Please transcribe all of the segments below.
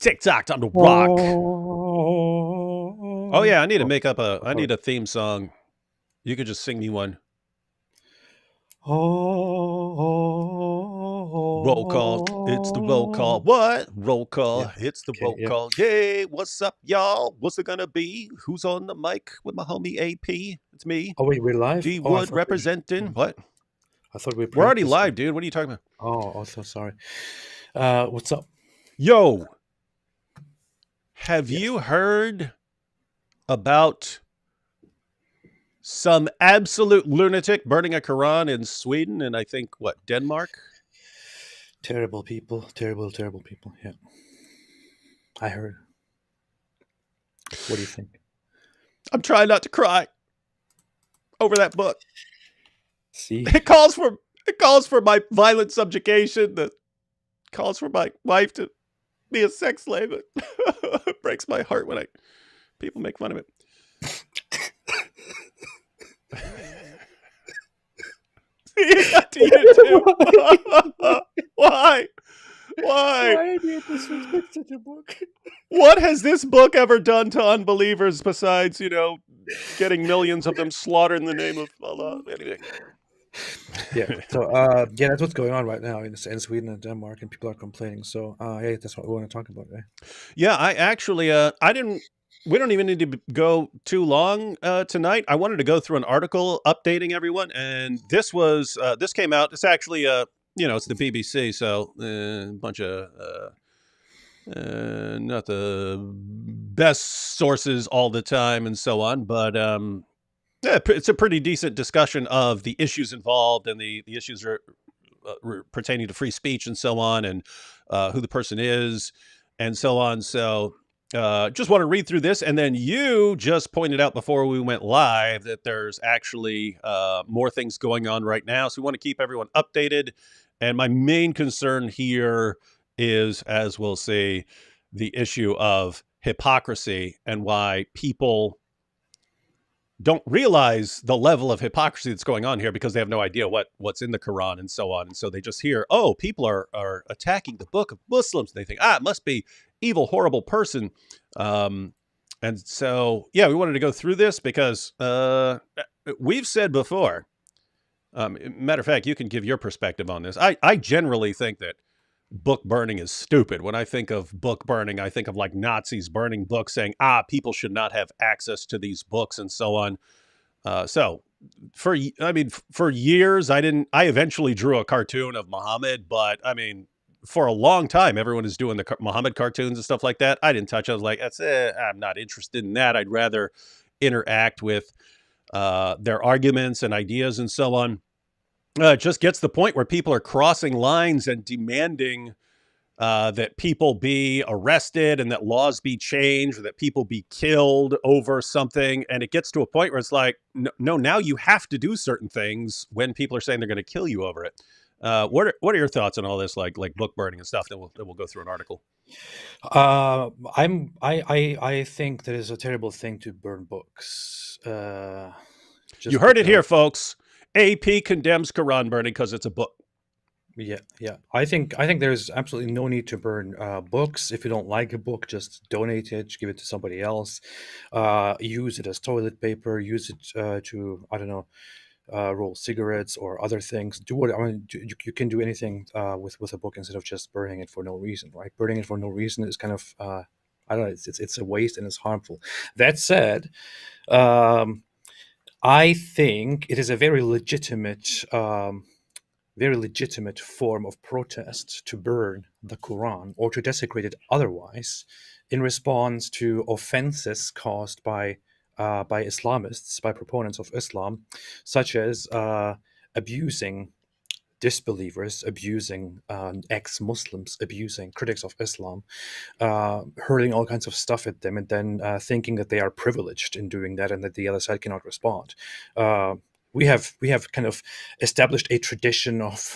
TikTok, time to rock. Oh yeah, I need to make up I need a theme song. You could just sing me one. Roll call. It's the roll call. What? Roll Yeah. call. It's the Okay. roll Yeah. call. Yay. What's up, y'all? What's it gonna be? Who's on the mic with my homie AP? It's me. Oh wait, we're live. D Oh, Wood representing. What? I thought we We're already practicing. live, dude. What are you talking about? Oh, so sorry. What's up? Yo, have Yes. you heard about some absolute lunatic burning a Quran in Sweden and I think what, Denmark? Terrible people. Terrible people. Yeah. I heard. What do you think? I'm trying not to cry over that book. See? It calls for my violent subjugation. That calls for my wife to be a sex slave. It breaks my heart when people make fun of it. See, got to you too. Why? Why do you disrespect such a book? What has this book ever done to unbelievers besides, getting millions of them slaughtered in the name of Allah? Anyway. Yeah. So yeah, that's what's going on right now in Sweden and Denmark, and people are complaining. So yeah, that's what we want to talk about. Right? Yeah, I actually we don't even need to go too long tonight. I wanted to go through an article updating everyone, and this came out. It's actually it's the BBC, so a bunch of not the best sources all the time and so on, but yeah, it's a pretty decent discussion of the issues involved and the issues are pertaining to free speech and so on, and who the person is and so on. So just want to read through this. And then you just pointed out before we went live that there's actually more things going on right now. So we want to keep everyone updated. And my main concern here is, as we'll see, the issue of hypocrisy and why people don't realize the level of hypocrisy that's going on here because they have no idea what's in the Quran and so on. And so they just hear, oh, people are attacking the book of Muslims. And they think, it must be evil, horrible person. And so, yeah, we wanted to go through this because we've said before, matter of fact, you can give your perspective on this. I generally think that book burning is stupid. When I think of book burning, I think of like Nazis burning books saying, people should not have access to these books and so on. So for years, I eventually drew a cartoon of Muhammad, but I mean, for a long time, everyone is doing the Muhammad cartoons and stuff like that. I didn't touch it. I was like, I'm not interested in that. I'd rather interact with their arguments and ideas and so on. It just gets to the point where people are crossing lines and demanding that people be arrested and that laws be changed or that people be killed over something. And it gets to a point where it's like, no, now you have to do certain things when people are saying they're going to kill you over it. What are your thoughts on all this, like book burning and stuff? Then we'll go through an article. I think that is a terrible thing to burn books. You heard it here, folks. AP condemns Quran burning because it's a book. Yeah. I think there's absolutely no need to burn books. If you don't like a book, just donate it, give it to somebody else. Use it as toilet paper. Use it to, I don't know, roll cigarettes or other things. Do what you can do anything with a book instead of just burning it for no reason, right? Burning it for no reason is kind of I don't know. It's a waste and it's harmful. That said, I think it is a very legitimate form of protest to burn the Quran or to desecrate it otherwise in response to offenses caused by Islamists, by proponents of Islam, such as abusing disbelievers, abusing ex-Muslims, abusing critics of Islam, hurling all kinds of stuff at them, and then thinking that they are privileged in doing that and that the other side cannot respond. We have kind of established a tradition of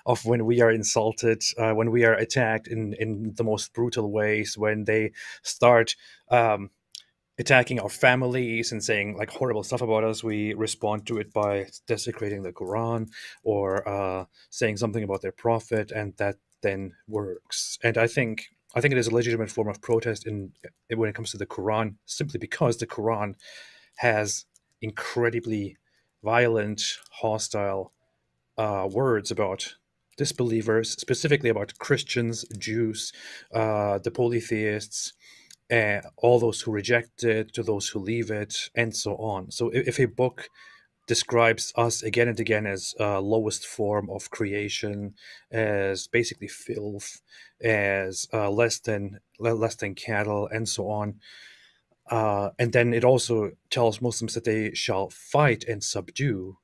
of when we are insulted, when we are attacked in the most brutal ways, when they start attacking our families and saying like horrible stuff about us, we respond to it by desecrating the Quran or saying something about their prophet, and that then works. And I think I think it is a legitimate form of protest when it comes to the Quran, simply because the Quran has incredibly violent, hostile words about disbelievers, specifically about Christians, Jews, the polytheists, all those who reject it, to those who leave it, and so on. So if a book describes us again and again as lowest form of creation, as basically filth, as less than cattle, and so on. And then it also tells Muslims that they shall fight and subdue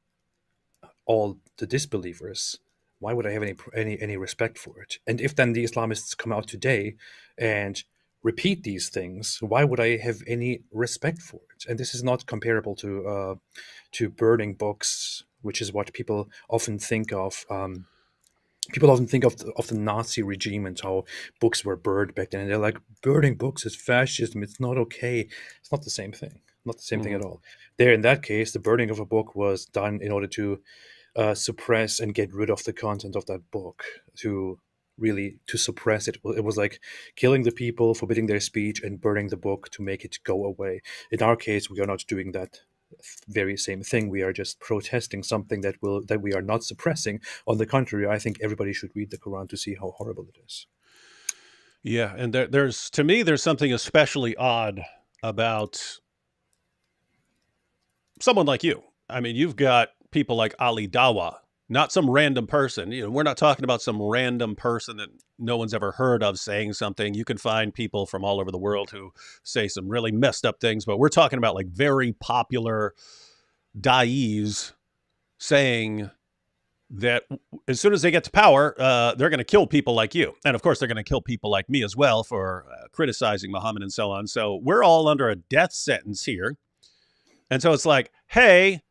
all the disbelievers. Why would I have any respect for it? And if then the Islamists come out today and repeat these things, why would I have any respect for it? And this is not comparable to burning books, which is what people often think of. People often think of the Nazi regime and how books were burned back then. And they're like, burning books is fascism. It's not okay. It's not the same thing. Not the same thing Mhm. at all. There, in that case, the burning of a book was done in order to suppress and get rid of the content of that book, to suppress it. It was like killing the people, forbidding their speech, and burning the book to make it go away. In our case, we are not doing that very same thing. We are just protesting something that we are not suppressing. On the contrary, I think everybody should read the Quran to see how horrible it is. Yeah, and there's to me there's something especially odd about someone like you. I mean, you've got people like Ali Dawa, not some random person. You know, we're not talking about some random person that no one's ever heard of saying something. You can find people from all over the world who say some really messed up things, but we're talking about like very popular da'is saying that as soon as they get to power, they're going to kill people like you. And of course, they're going to kill people like me as well for criticizing Muhammad and so on. So we're all under a death sentence here. And so it's like, hey,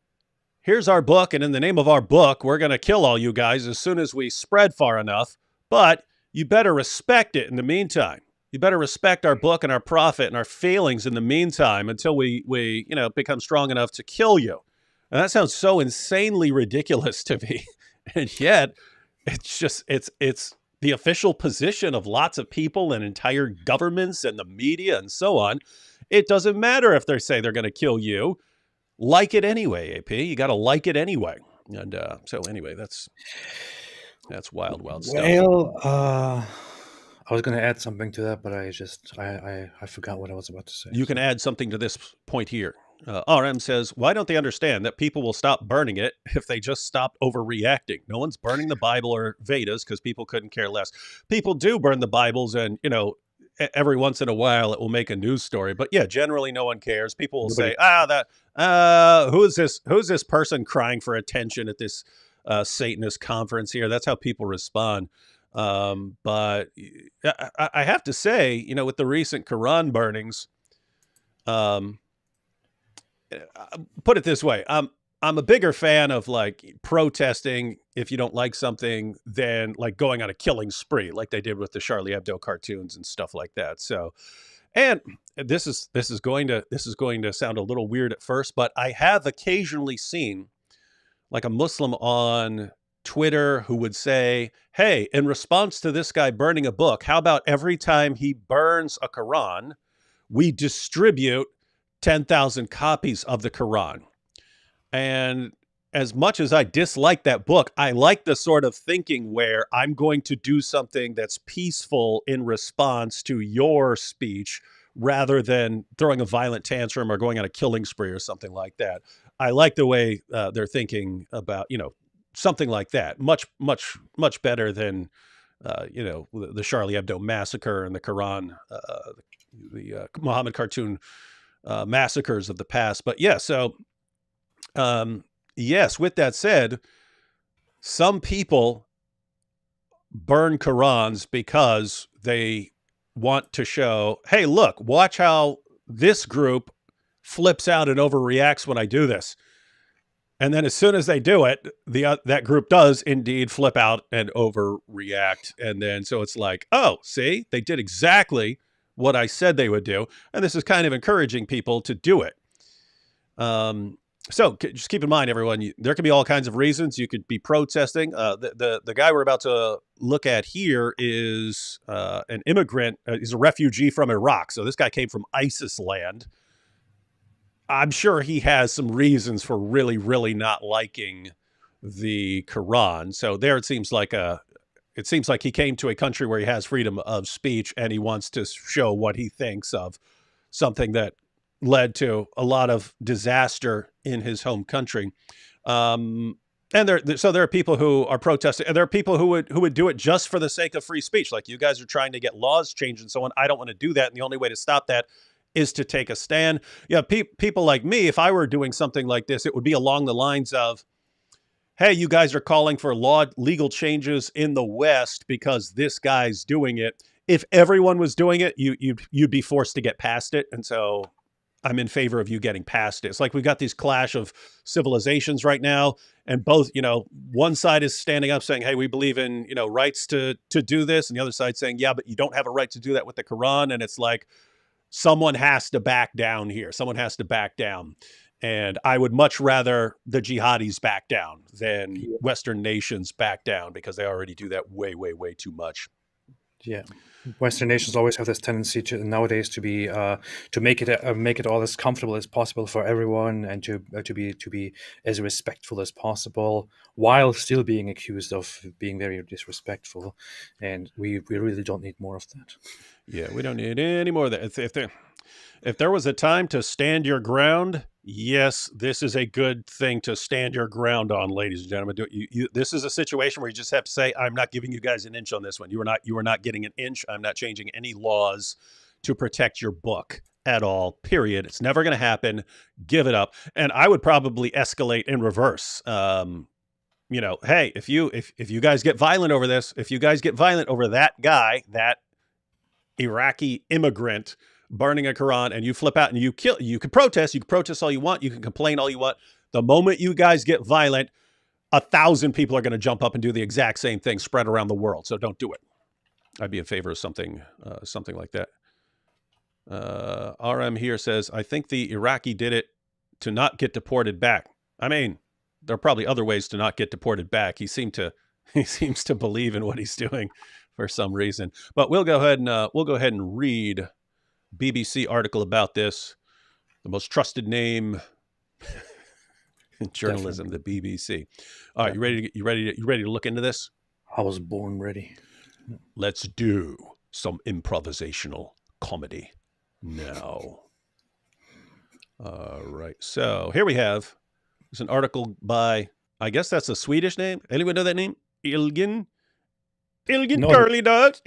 here's our book. And in the name of our book, we're going to kill all you guys as soon as we spread far enough. But you better respect it in the meantime. You better respect our book and our prophet and our failings in the meantime until we become strong enough to kill you. And that sounds so insanely ridiculous to me. And yet, it's the official position of lots of people and entire governments and the media and so on. It doesn't matter if they say they're going to kill you. Like it anyway, AP. You got to like it anyway. And so anyway, that's wild, wild stuff. Well, I was going to add something to that, but I forgot what I was about to say. You can So add something to this point here. RM says, why don't they understand that people will stop burning it if they just stop overreacting? No one's burning the Bible or Vedas because people couldn't care less. People do burn the Bibles, and, every once in a while it will make a news story. But yeah, generally no one cares. People will nobody. say, who's this person crying for attention at this Satanist conference here? That's how people respond. But I have to say, with the recent Quran burnings, um, put it this way, I'm a bigger fan of like protesting if you don't like something than like going on a killing spree like they did with the Charlie Hebdo cartoons and stuff like that. So, and this is going to sound a little weird at first, but I have occasionally seen like a Muslim on Twitter who would say, "Hey, in response to this guy burning a book, how about every time he burns a Quran, we distribute 10,000 copies of the Quran?" And as much as I dislike that book, I like the sort of thinking where I'm going to do something that's peaceful in response to your speech rather than throwing a violent tantrum or going on a killing spree or something like that. I like the way they're thinking about, something like that. Much, much, much better than, the Charlie Hebdo massacre and the Quran, the Muhammad cartoon massacres of the past. But yeah, so yes, with that said, some people burn Qurans because they want to show, hey, look, watch how this group flips out and overreacts when I do this. And then as soon as they do it, that group does indeed flip out and overreact. And then so it's like, oh, see, they did exactly what I said they would do. And this is kind of encouraging people to do it. So just keep in mind, everyone, there can be all kinds of reasons. You could be protesting. The guy we're about to look at here is an immigrant. He's a refugee from Iraq. So this guy came from ISIS land. I'm sure he has some reasons for really, really not liking the Quran. So there it seems like he came to a country where he has freedom of speech and he wants to show what he thinks of something that led to a lot of disaster in his home country. And there are people who are protesting, and there are people who would do it just for the sake of free speech. Like, you guys are trying to get laws changed and so on. I don't want to do that. And the only way to stop that is to take a stand. Yeah, people like me, if I were doing something like this, it would be along the lines of, hey, you guys are calling for legal changes in the West because this guy's doing it. If everyone was doing it, you'd be forced to get past it. And so I'm in favor of you getting past it. It's like we've got these clash of civilizations right now, and both, one side is standing up saying, hey, we believe in, rights to do this. And the other side saying, yeah, but you don't have a right to do that with the Quran. And it's like, someone has to back down here. Someone has to back down. And I would much rather the jihadis back down than Western nations back down, because they already do that way, way, way too much. Yeah, Western nations always have this tendency nowadays to be to make it all as comfortable as possible for everyone, and to be as respectful as possible, while still being accused of being very disrespectful. And we really don't need more of that. Yeah, we don't need any more of that. If there was a time to stand your ground, yes, this is a good thing to stand your ground on, ladies and gentlemen. This is a situation where you just have to say, I'm not giving you guys an inch on this one. You are not getting an inch. I'm not changing any laws to protect your book at all, period. It's never going to happen. Give it up. And I would probably escalate in reverse. Hey, if you guys get violent over this, if you guys get violent over that guy, that Iraqi immigrant burning a Quran, and you flip out and you can protest all you want, you can complain all you want. The moment you guys get violent, 1,000 people are going to jump up and do the exact same thing spread around the world. So don't do it. I'd be in favor of something like that. RM here says, I think the Iraqi did it to not get deported back. I mean, there are probably other ways to not get deported back. He seems to believe in what he's doing for some reason. But we'll go ahead and read BBC article about this. The most trusted name in journalism, Definitely. The BBC. All right, you ready to look into this? I was born ready. Let's do some improvisational comedy now. All right. So here we have, there's an article by, I guess that's a Swedish name. Anyone know that name? Ilgin no, Curly Dog.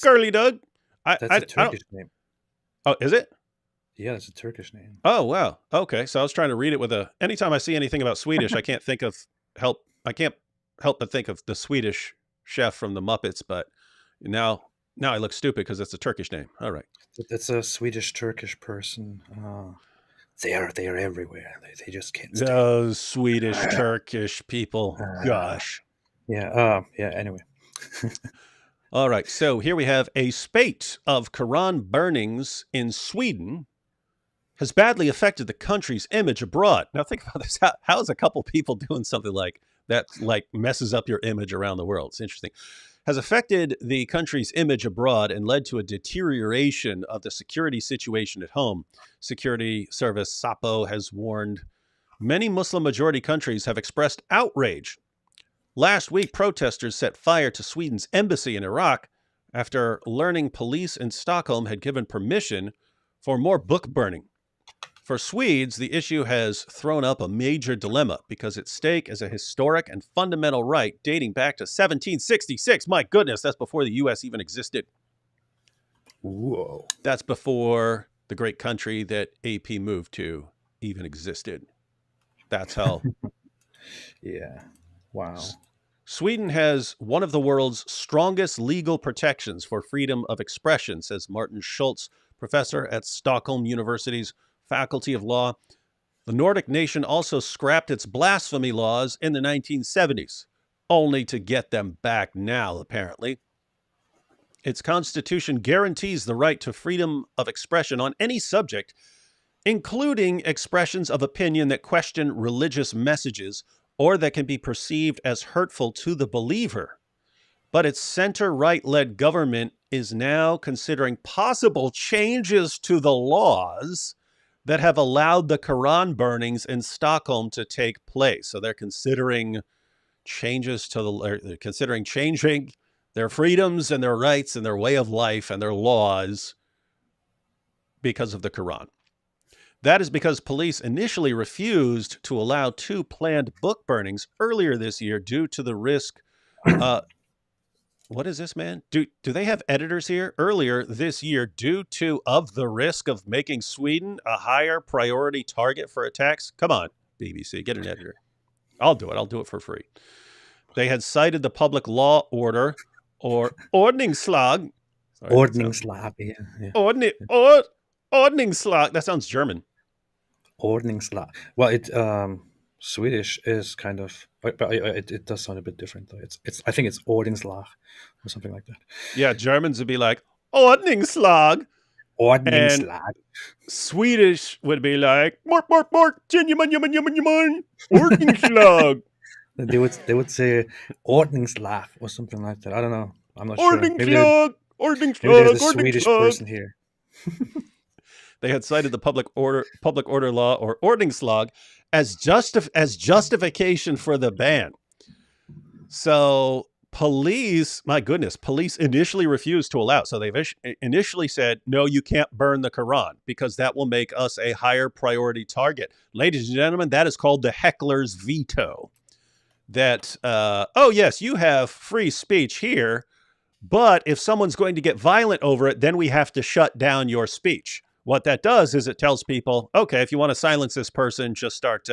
Curly Dog. That's a Turkish name. Oh, is it? Yeah, it's a Turkish name. Oh, wow. Okay. So I was trying to read it with anytime I see anything about Swedish, I can't help but think of the Swedish chef from the Muppets, but now I look stupid because it's a Turkish name. All right. It's a Swedish-Turkish person. They are everywhere. They just can't stay. Those Swedish Turkish people. Gosh. Yeah. Anyway. All right. So here we have a spate of Quran burnings in Sweden has badly affected the country's image abroad. Now think about this. How is a couple people doing something like that, like messes up your image around the world? It's interesting. Has affected the country's image abroad and led to a deterioration of the security situation at home. Security service SAPO has warned many Muslim-majority countries have expressed outrage. Last week, protesters set fire to Sweden's embassy in Iraq after learning police in Stockholm had given permission for more book burning. For Swedes, the issue has thrown up a major dilemma because its stake is a historic and fundamental right dating back to 1766. My goodness, that's before the U.S. even existed. Whoa. That's before the great country that AP moved to even existed. That's how. Yeah. Wow. Sweden has one of the world's strongest legal protections for freedom of expression, says Martin Schultz, professor at Stockholm University's Faculty of Law. The Nordic nation also scrapped its blasphemy laws in the 1970s, only to get them back now, apparently. Its constitution guarantees the right to freedom of expression on any subject, including expressions of opinion that question religious messages or that can be perceived as hurtful to the believer. But its center-right led government is now considering possible changes to the laws that have allowed the Quran burnings in Stockholm to take place. So they're considering they're considering changing their freedoms and their rights and their way of life and their laws because of the Quran. That is because police initially refused to allow 2 planned book burnings earlier this year due to the risk. What is this, man? Do they have editors here? Earlier this year, due to the risk of making Sweden a higher priority target for attacks. Come on, BBC, get an editor. I'll do it. I'll do it for free. They had cited the public law order or ordningslag. Ordningslag, yeah. Ordningslag. That sounds German. Ordningslag. Well, it Swedish is kind of, but it does sound a bit different though. It's I think it's Ordningslag or something like that. Yeah, Germans would be like ordningslag. Ordningslag. And Swedish would be like mork mork mork ordningslag. They would say Ordningslag or something like that. I don't know. I'm not sure. Maybe there's a Swedish person here. They had cited the public order law or ordningslag as justification for the ban. So police initially refused to allow. So they've initially said, no, you can't burn the Quran because that will make us a higher priority target. Ladies and gentlemen, that is called the heckler's veto. That, yes, you have free speech here, but if someone's going to get violent over it, then we have to shut down your speech. What that does is it tells people, okay, if you want to silence this person, just start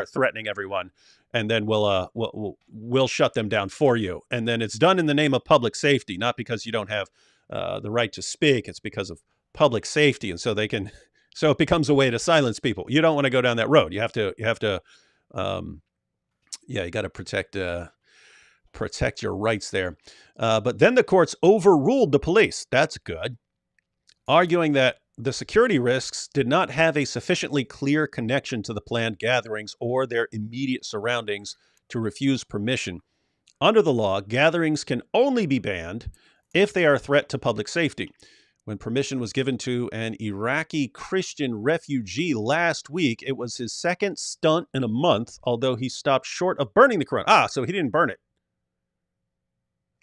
threatening everyone, and then we'll shut them down for you. And then it's done in the name of public safety, not because you don't have the right to speak. It's because of public safety, and so it becomes a way to silence people. You don't want to go down that road. You got to protect your rights there. But then the courts overruled the police. That's good, arguing that the security risks did not have a sufficiently clear connection to the planned gatherings or their immediate surroundings to refuse permission. Under the law, gatherings can only be banned if they are a threat to public safety. When permission was given to an Iraqi Christian refugee last week, it was his second stunt in a month, although he stopped short of burning the Quran. So he didn't burn it.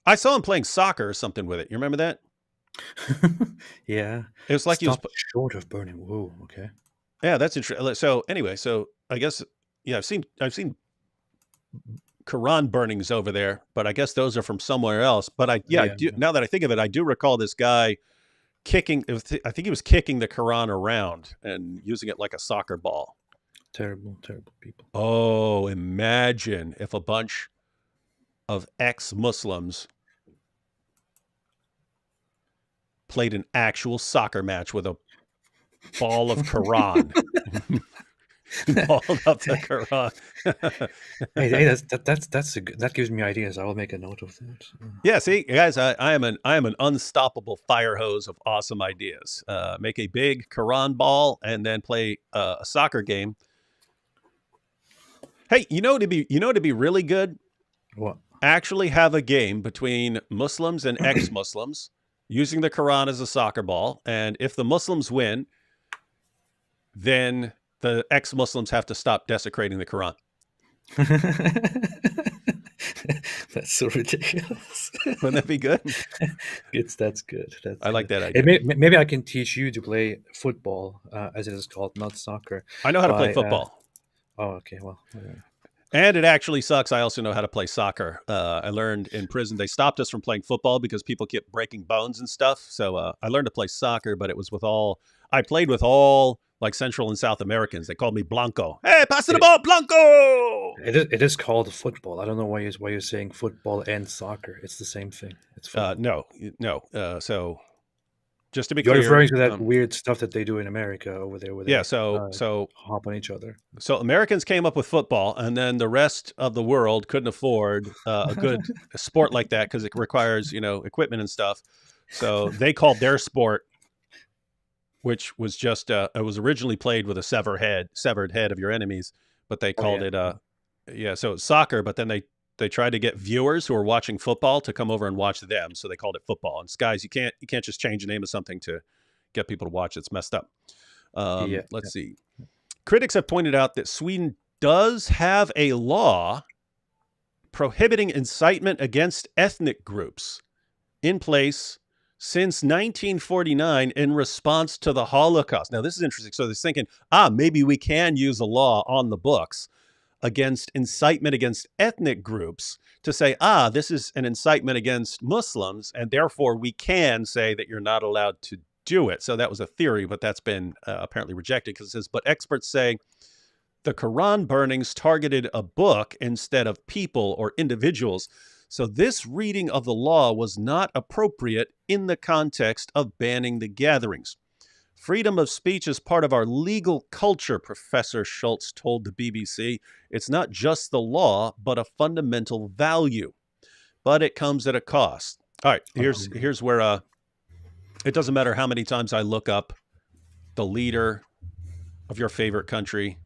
I saw him playing soccer or something with it. You remember that? Yeah. It was like he was short of burning. Whoa, okay. Yeah, that's interesting. So anyway, I guess, yeah, I've seen Quran burnings over there, but I guess those are from somewhere else. But I do, now that I think of it, I do recall this guy kicking. I think he was kicking the Quran around and using it like a soccer ball. Terrible, terrible people. Oh, imagine if a bunch of ex-Muslims played an actual soccer match with a ball of Quran. Balled up the Quran. hey, that gives me ideas. I will make a note of that. Yeah, see, guys, I am an unstoppable fire hose of awesome ideas. Make a big Quran ball and then play a soccer game. Hey, you know to be really good? What? Actually have a game between Muslims and ex-Muslims using the Quran as a soccer ball, and if the Muslims win, then the ex-Muslims have to stop desecrating the Quran. That's so ridiculous. Wouldn't that be good? That's good. I like that idea. Maybe I can teach you to play football, as it is called, not soccer. I know how to play football. Okay, well. And it actually sucks. I also know how to play soccer. I learned in prison. They stopped us from playing football because people kept breaking bones and stuff. So I learned to play soccer, but it was I played with all like Central and South Americans. They called me Blanco. Hey, pass the ball, Blanco! It is called football. I don't know why you're saying football and soccer. It's the same thing. It's no. So just to be clear, you're referring to that weird stuff that they do in America over there. Where they, so hop on each other. So Americans came up with football, and then the rest of the world couldn't afford a good sport like that because it requires equipment and stuff. So they called their sport which was just it was originally played with a severed head of your enemies, but they Oh called yeah. it yeah, so it's soccer, but then they tried to get viewers who are watching football to come over and watch them, so they called it football. And guys, you can't just change the name of something to get people to watch. It's messed up. Yeah. Let's see. Critics have pointed out that Sweden does have a law prohibiting incitement against ethnic groups in place since 1949 in response to the Holocaust. Now, this is interesting. So they're thinking, maybe we can use a law on the books against incitement against ethnic groups to say, this is an incitement against Muslims, and therefore we can say that you're not allowed to do it. So that was a theory, but that's been apparently rejected because it says, but experts say the Quran burnings targeted a book instead of people or individuals. So this reading of the law was not appropriate in the context of banning the gatherings. Freedom of speech is part of our legal culture, Professor Schultz told the BBC. It's not just the law, but a fundamental value. But it comes at a cost. All right, here's where it doesn't matter how many times I look up the leader of your favorite country.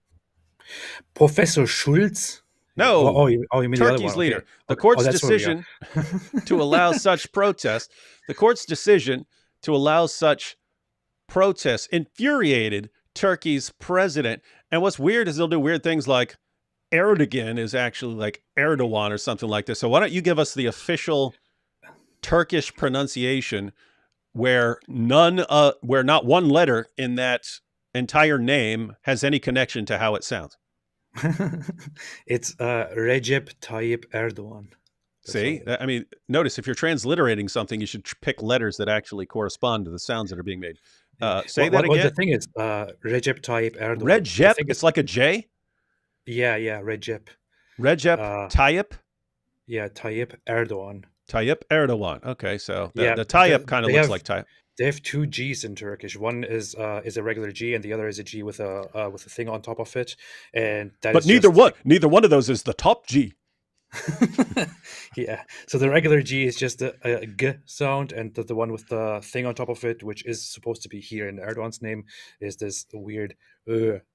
Professor Schulz. No, Oh, you mean the other one? Turkey's Okay. leader. The Okay. Oh, court's that's where we are. decision to allow such protests, the court's decision to allow such protests infuriated Turkey's president. And what's weird is they'll do weird things like Erdogan is actually like Erdogan or something like this. So why don't you give us the official Turkish pronunciation where where not one letter in that entire name has any connection to how it sounds? It's Recep Tayyip Erdogan. That's See, right. I mean, notice if you're transliterating something, you should pick letters that actually correspond to the sounds that are being made. Yeah. Say that What the again. thing is, Recep Tayyip Erdogan. The Recep. thing It's is, like a J. yeah, Recep. Recep Uh, Tayyip. yeah, Tayyip Erdogan. Tayyip Erdogan. Okay, so Yeah, the Tayyip kind of they looks have like Tayyip, they have two G's in Turkish. One is a regular G, and the other is a G with a thing on top of it, and that but is just like neither one of those is the top G. yeah. So the regular G is just a G sound, and the one with the thing on top of it, which is supposed to be here in Erdogan's name, is this weird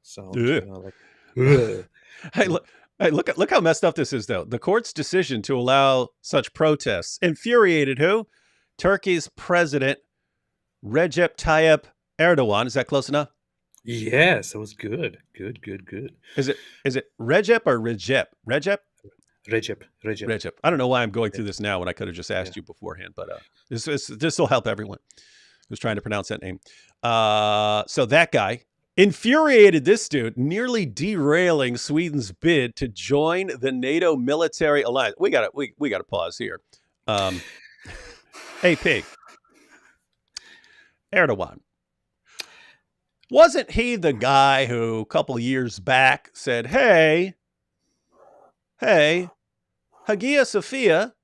sound. Ugh. Like Hey, look how messed up this is, though. The court's decision to allow such protests infuriated who? Turkey's president, Recep Tayyip Erdogan. Is that close enough? yes, it was good, good. Is it Recep or Recep? Recep? Recep. Recep. I don't know why I'm going Yeah, through this now when I could have just asked yeah. you beforehand, but this will help everyone who's trying to pronounce that name. So that guy infuriated this dude, nearly derailing Sweden's bid to join the NATO military alliance. We got to pause here. AP Erdogan. Wasn't he the guy who a couple years back said, "Hey, Hagia Sophia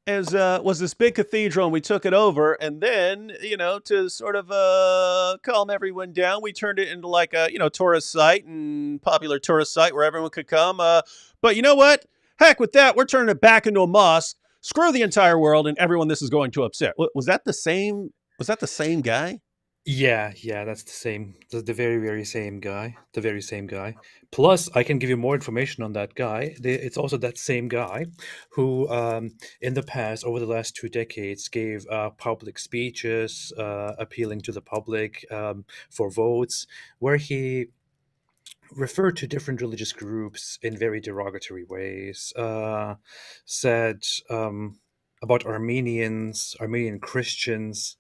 was this big cathedral and we took it over, and then to sort of calm everyone down, we turned it into like a tourist site and popular tourist site where everyone could come, but you know what, heck with that, we're turning it back into a mosque. Screw the entire world and everyone this is going to upset." Was that the same guy? Yeah, that's the same. The very, very same guy. The very same guy. Plus, I can give you more information on that guy. It's also that same guy who, in the past, over the last 2 decades, gave public speeches appealing to the public for votes, where he referred to different religious groups in very derogatory ways, said about Armenian Christians.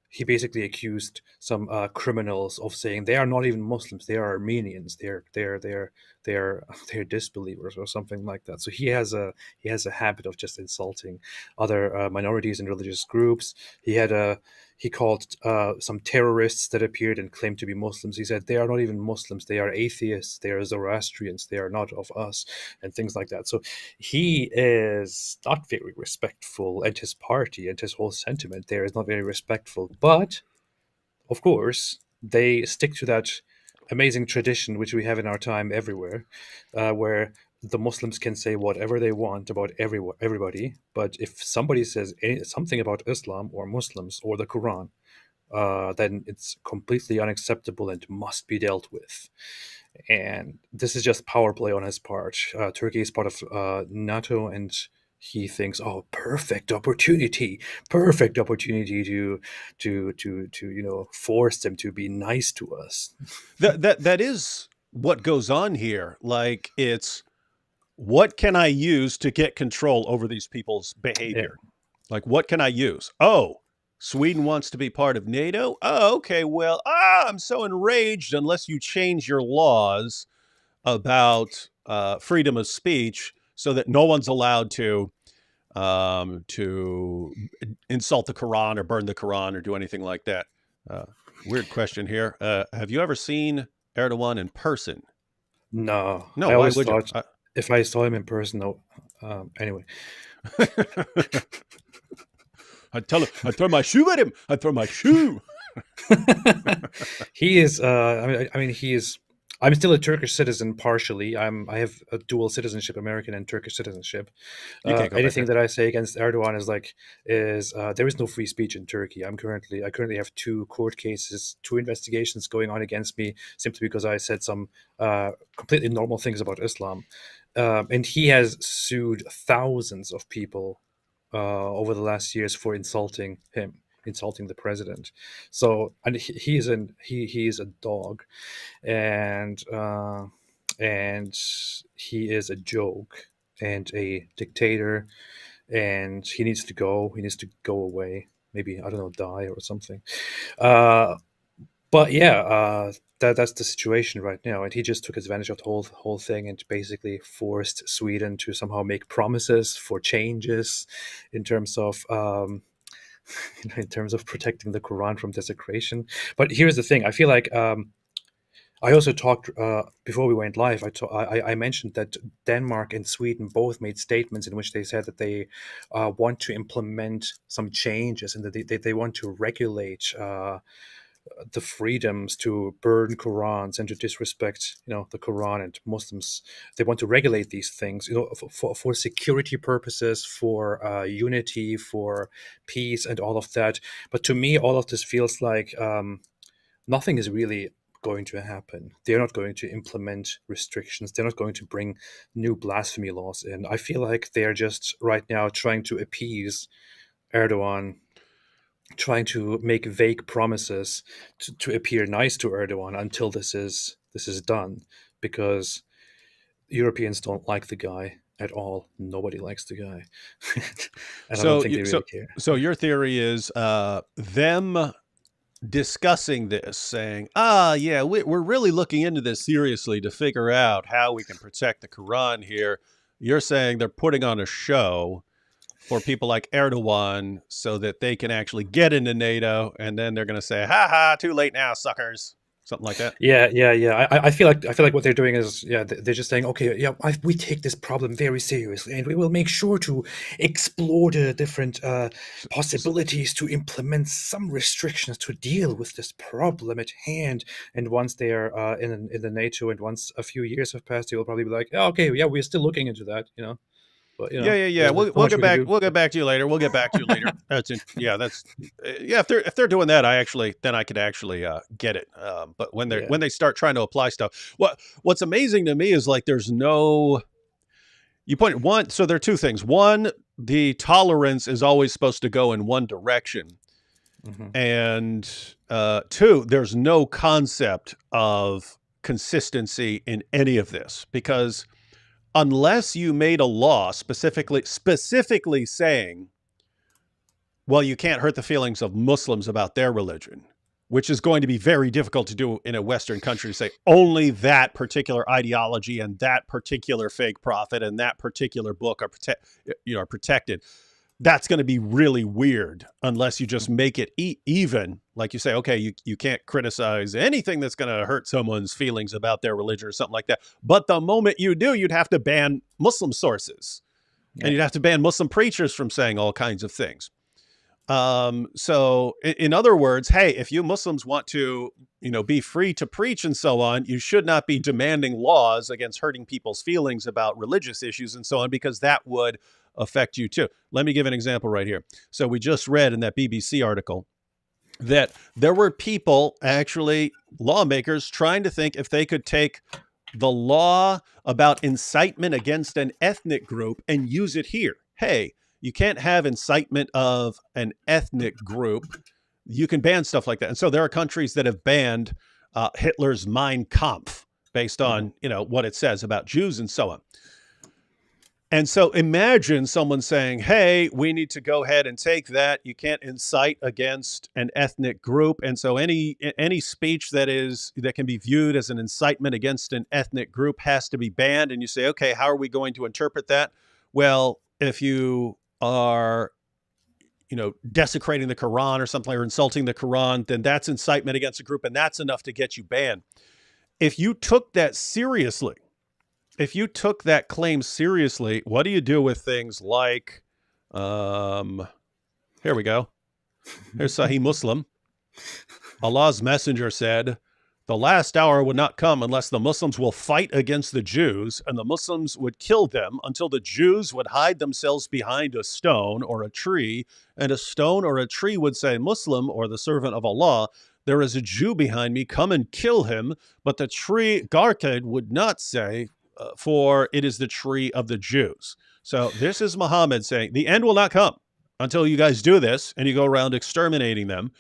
He basically accused some criminals of saying they are not even Muslims; they are Armenians. They're disbelievers or something like that. So he has a habit of just insulting other minorities and religious groups. He called some terrorists that appeared and claimed to be Muslims. He said they are not even Muslims; they are atheists. They are Zoroastrians. They are not of us, and things like that. So he is not very respectful, and his party and his whole sentiment there is not very respectful. But of course, they stick to that amazing tradition which we have in our time everywhere, where the Muslims can say whatever they want about everybody, but if somebody says something about Islam or Muslims or the Quran, then it's completely unacceptable and must be dealt with. And this is just power play on his part. Turkey is part of NATO, and he thinks, "Oh, perfect opportunity to force them to be nice to us." That is what goes on here. Like, it's, what can I use to get control over these people's Yeah, behavior? Like, what can I use? Oh, Sweden wants to be part of NATO. Oh, okay. Well, I'm so enraged unless you change your laws about freedom of speech so that no one's allowed to insult the Quran or burn the Quran or do anything like that. Uh, Weird question here. Have you ever seen Erdogan in person? no, No. I Why always would you? thought if I saw him in person, no. Anyway, I'd tell him. I'd throw my shoe at him. I'd throw my shoe. he is. I mean, he is. I'm still a Turkish citizen partially. I have a dual citizenship, American and Turkish citizenship. You can't go back Anything there. that I say against Erdogan is there is no free speech in Turkey. I currently have two court cases, two investigations going on against me simply because I said some completely normal things about Islam, and he has sued thousands of people over the last years for insulting him, insulting the president. So, and he is a dog, and and he is a joke and a dictator, and he needs to go. He needs to go away. Maybe, I don't know, die or something. Uh, but yeah, that's the situation right now, and he just took advantage of the whole thing and basically forced Sweden to somehow make promises for changes in terms of in terms of protecting the Quran from desecration. But here's the thing: I feel like I also talked before we went live. I mentioned that Denmark and Sweden both made statements in which they said that they want to implement some changes and that they want to regulate the freedoms to burn Qurans and to disrespect, the Quran and Muslims. They want to regulate these things, for security purposes, for unity, for peace, and all of that. But to me, all of this feels like nothing is really going to happen. They're not going to implement restrictions. They're not going to bring new blasphemy laws in. I feel like they're just right now trying to appease Erdogan, trying to make vague promises to appear nice to Erdogan until this is done, because Europeans don't like the guy at all. Nobody likes the guy, and I don't So, think they really care. so your theory is them discussing this, saying, "Ah, yeah, we're really looking into this seriously to figure out how we can protect the Quran here." You're saying they're putting on a show for people like Erdogan so that they can actually get into NATO, and then they're going to say, "Ha ha, too late now, suckers," something like that. Yeah. I feel like what they're doing is, yeah, they're just saying, okay, yeah, we take this problem very seriously, and we will make sure to explore the different So, so, possibilities to implement some restrictions to deal with this problem at hand. And once they are in the NATO, and once a few years have passed, they will probably be like, oh, okay, yeah, we're still looking into that, but yeah, yeah, yeah. there's so We'll much get we can back. do. We'll get back to you later. We'll get back to you later. That's it. Yeah, that's yeah. If they're doing that, then I could actually get it. But Yeah. when they start trying to apply stuff, what's amazing to me is like there's no. You point one. So there are two things. One, the tolerance is always supposed to go in one direction, Hmm. and two, there's no concept of consistency in any of this because unless you made a law specifically saying, well, you can't hurt the feelings of Muslims about their religion, which is going to be very difficult to do in a Western country, to say only that particular ideology and that particular fake prophet and that particular book are protected. That's going to be really weird unless you just make it even. Like you say, okay, you can't criticize anything that's going to hurt someone's feelings about their religion or something like that. But the moment you do, you'd have to ban Muslim sources and Yeah. you'd have to ban Muslim preachers from saying all kinds of things. So in other words, hey, if you Muslims want to, be free to preach and so on, you should not be demanding laws against hurting people's feelings about religious issues and so on, because that would affect you too. Let me give an example right here. So we just read in that BBC article that there were people, actually lawmakers, trying to think if they could take the law about incitement against an ethnic group and use it here. Hey, you can't have incitement of an ethnic group. You can ban stuff like that. And so there are countries that have banned Hitler's Mein Kampf based Mhm. on, what it says about Jews and so on. And so imagine someone saying, hey, we need to go ahead and take that. You can't incite against an ethnic group. And so any speech that can be viewed as an incitement against an ethnic group has to be banned. And you say, okay, how are we going to interpret that? Well, if you are, desecrating the Quran or something, or insulting the Quran, then that's incitement against a group, and that's enough to get you banned. If you took that seriously, if you took that claim seriously, what do you do with things like, here we go. Here's Sahih Muslim. Allah's messenger said, the last hour would not come unless the Muslims will fight against the Jews, and the Muslims would kill them until the Jews would hide themselves behind a stone or a tree, and a stone or a tree would say, Muslim, or the servant of Allah, there is a Jew behind me, come and kill him. But the tree, Garked, would not say, for it is the tree of the Jews. So this is Muhammad saying, the end will not come until you guys do this, and you go around exterminating them.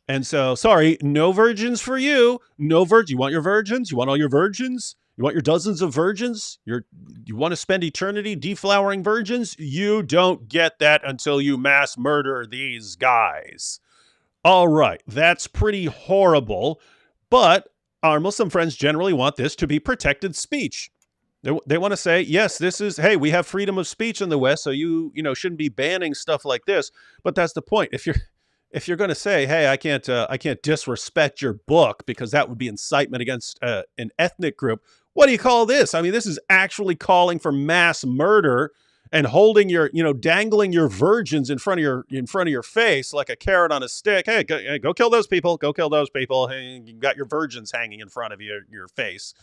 And so, sorry, no virgins for you. No virgins. You want your virgins? You want all your virgins? You want your dozens of virgins? You want to spend eternity deflowering virgins? You don't get that until you mass murder these guys. All right, that's pretty horrible. But our Muslim friends generally want this to be protected speech. They want to say, yes, hey, we have freedom of speech in the West, so you shouldn't be banning stuff like this. But that's the point. If you're going to say, hey, I can't disrespect your book because that would be incitement against an ethnic group, what do you call this? I mean, this is actually calling for mass murder and holding dangling your virgins in front of your face like a carrot on a stick. Hey, go kill those people. Go kill those people. Hey, you got your virgins hanging in front of your face.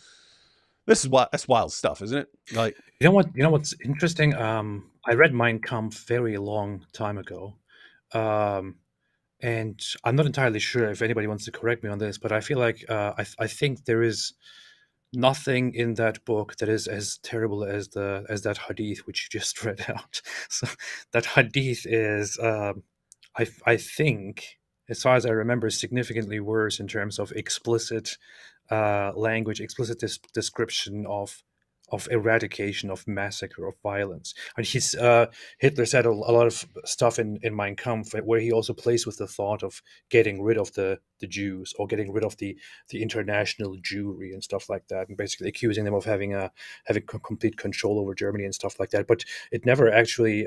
That's wild stuff, isn't it? Like, You know what? You know what's interesting? I read Mein Kampf very long time ago, um, and I'm not entirely sure if anybody wants to correct me on this, but I feel like I think there is nothing in that book that is as terrible as that hadith which you just read out. So that hadith is, I think, as far as I remember, significantly worse in terms of explicit language, explicit description of eradication, of massacre, of violence. And Hitler said a lot of stuff in Mein Kampf where he also plays with the thought of getting rid of the Jews, or getting rid of the international Jewry and stuff like that, and basically accusing them of having complete control over Germany and stuff like that. But it never actually.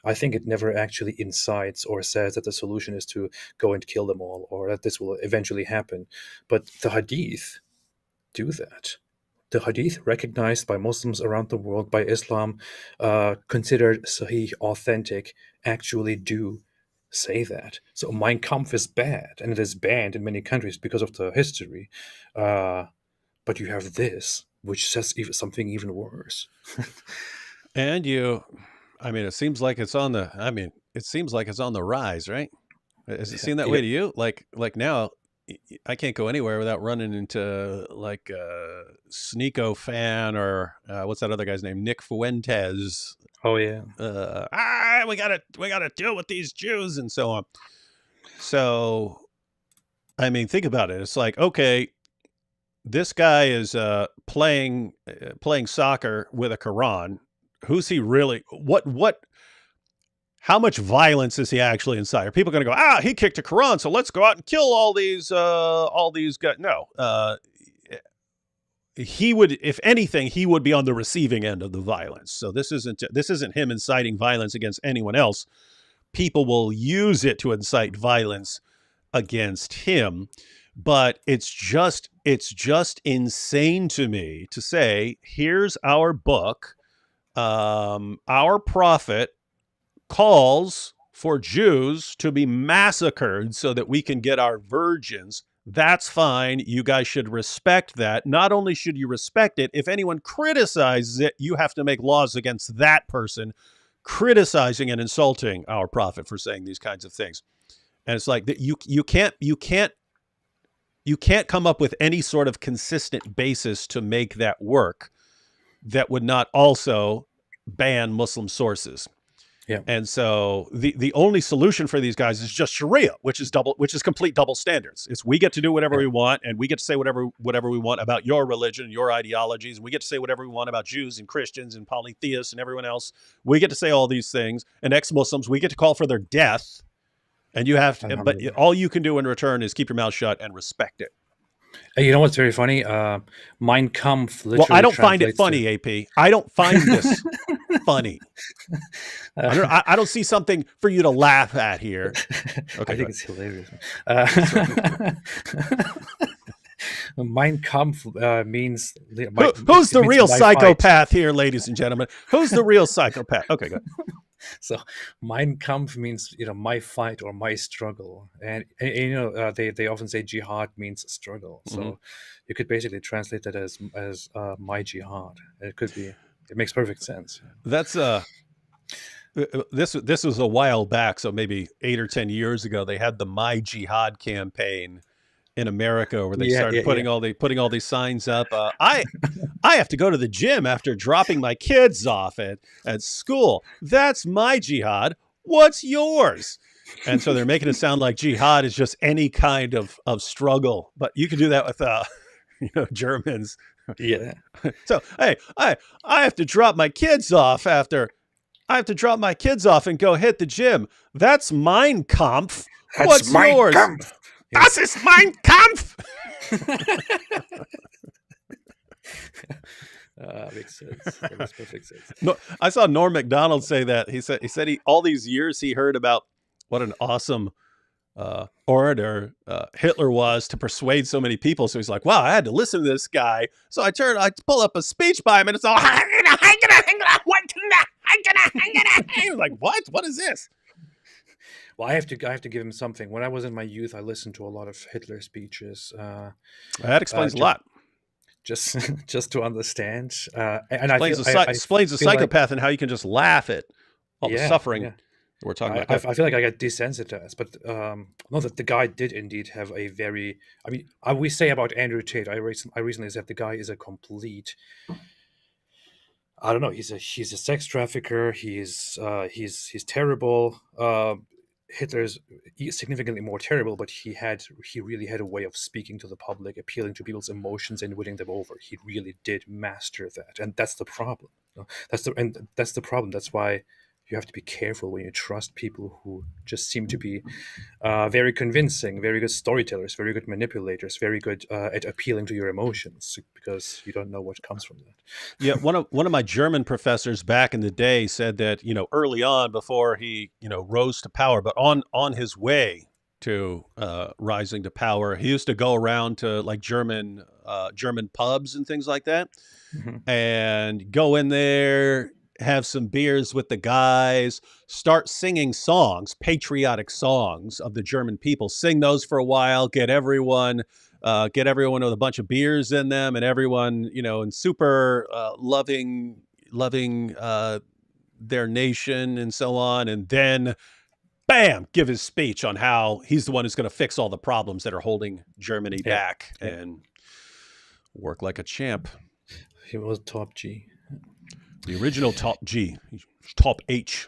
I think it never actually incites or says that the solution is to go and kill them all, or that this will eventually happen. But the Hadith do that. The Hadith, recognized by Muslims around the world, by Islam, considered Sahih, authentic, actually do say that. So Mein Kampf is bad, and it is banned in many countries because of the history. But you have this, which says something even worse. and it seems like it's on the. It seems like it's on the rise, right? Has it Yeah, seemed that way yeah. to you? Like now, I can't go anywhere without running into like a Sneeko fan or what's that other guy's name? Nick Fuentes. Oh yeah. We gotta deal with these Jews and so on. So, think about it. It's like, okay, this guy is playing soccer with a Quran. Who's he really? What? How much violence is he actually inside? Are people going to go, he kicked a Quran, so let's go out and kill all these guys? No, he would, if anything, he would be on the receiving end of the violence. So this isn't him inciting violence against anyone else. People will use it to incite violence against him. But it's just insane to me to say, here's our book. Our prophet calls for Jews to be massacred so that we can get our virgins. That's fine. You guys should respect that. Not only should you respect it, if anyone criticizes it, you have to make laws against that person criticizing and insulting our prophet for saying these kinds of things. And it's like that you can't come up with any sort of consistent basis to make that work that would not also ban Muslim sources. Yeah. And so the only solution for these guys is just Sharia, which is complete double standards. It's we get to do whatever Yeah. we want, and we get to say whatever we want about your religion, your ideologies, and we get to say whatever we want about Jews and Christians and polytheists and everyone else. We get to say all these things, and ex-Muslims, we get to call for their death. And you have to, but Alhamdulillah. all you can do in return is keep your mouth shut and respect it. You know what's very funny? Mein Kampf Well, literally I don't find it translates funny, AP. I don't find this funny. I don't see something for you to laugh at here. Okay, I go think ahead. it's hilarious. Mein Kampf means Who's the it means real my psychopath here, ladies and gentlemen? Who's the real psychopath? Okay, go ahead. So Mein Kampf means my fight or my struggle, and they often say jihad means struggle. So Mhm. you could basically translate that as my jihad. It could be. It makes perfect sense. That's this was a while back, so maybe 8 or 10 years ago. They had the My Jihad campaign in America, where they Yeah, started yeah, putting all these signs up. I have to go to the gym after dropping my kids off at school. That's my jihad. What's yours? And so they're making it sound like jihad is just any kind of struggle. But you can do that with Germans. yeah. So hey, I have to drop my kids off after I have to drop my kids off and go hit the gym. That's Mein Kampf. What's Mein yours? Kampf. Das ist mein Kampf. Makes sense. That makes perfect sense. No, I saw Norm Macdonald say that. He said all these years he heard about what an awesome orator Hitler was to persuade so many people. So he's like, wow, I had to listen to this guy. So I pull up a speech by him, and it's all like, what? What is this? Well, I have to give him something. When I was in my youth, I listened to a lot of Hitler speeches. That explains a lot. Just to understand, and Explains the feel psychopath and how you can just laugh at all the suffering yeah. we're talking I about. feel like I got desensitized, but no, that the guy did indeed have a very. I mean, we say about Andrew Tate. I recently said the guy is a complete. I don't know. He's a sex trafficker. He's terrible. Hitler's significantly more terrible, but he really had a way of speaking to the public, appealing to people's emotions, and winning them over. He really did master that, and that's the problem. That's the problem. That's why you have to be careful when you trust people who just seem to be very convincing, very good storytellers, very good manipulators, very good at appealing to your emotions, because you don't know what comes from that. Yeah, one of my German professors back in the day said that early on, before he rose to power, but on his way to rising to power, he used to go around to like German pubs and things like that, and go in there, have some beers with the guys, start singing songs, patriotic songs of the German people, sing those for a while, get everyone with a bunch of beers in them, and everyone, and super loving their nation and so on. And then bam, give his speech on how he's the one who's going to fix all the problems that are holding Germany back and work like a champ. He was top G. The original top G, top H.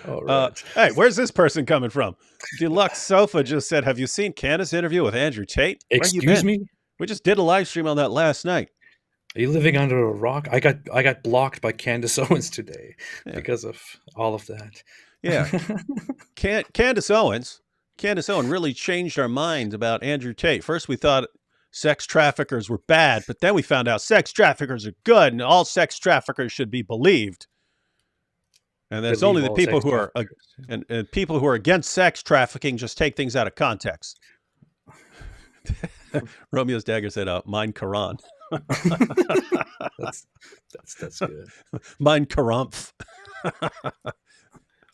All right. Hey, where's this person coming from? Deluxe Sofa just said, have you seen Candace's interview with Andrew Tate? Excuse me? We just did a live stream on that last night. Are you living under a rock? I got blocked by Candace Owens today because of all of that. Yeah. Candace Owen really changed our minds about Andrew Tate. First, we thought sex traffickers were bad, but then we found out sex traffickers are good, and all sex traffickers should be believed. And that's only the people who are and people who are against sex trafficking just take things out of context. Romeo's dagger said, "Mein Quran." That's good. Mein Karumph.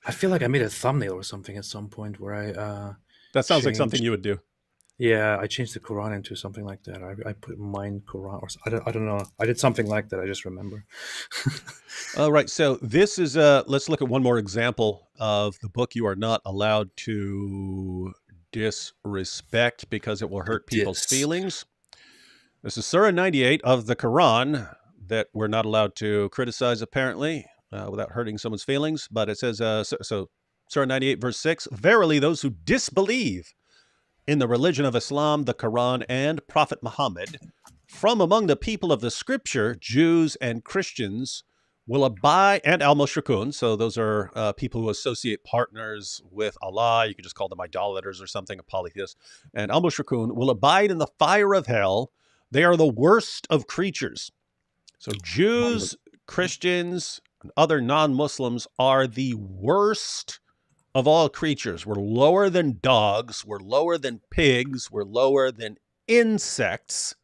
I feel like I made a thumbnail or something at some point where I. That sounds like something you would do. Yeah, I changed the Quran into something like that. I put mine Quran, or I don't know. I did something like that. I just remember. All right. So this is let's look at one more example of the book you are not allowed to disrespect because it will hurt people's Dis. feelings. This is Surah 98 of the Quran that we're not allowed to criticize, apparently, without hurting someone's feelings. But it says, so Surah 98, verse 6, verily those who disbelieve in the religion of Islam, the Quran, and Prophet Muhammad, from among the people of the scripture, Jews and Christians, will abide, and al-mushrikun, so those are people who associate partners with Allah. You could just call them idolaters or something, polytheists. And al-mushrikun will abide in the fire of hell. They are the worst of creatures. So Jews, Christians, and other non-Muslims are the worst of all creatures. We're lower than dogs. We're lower than pigs. We're lower than insects.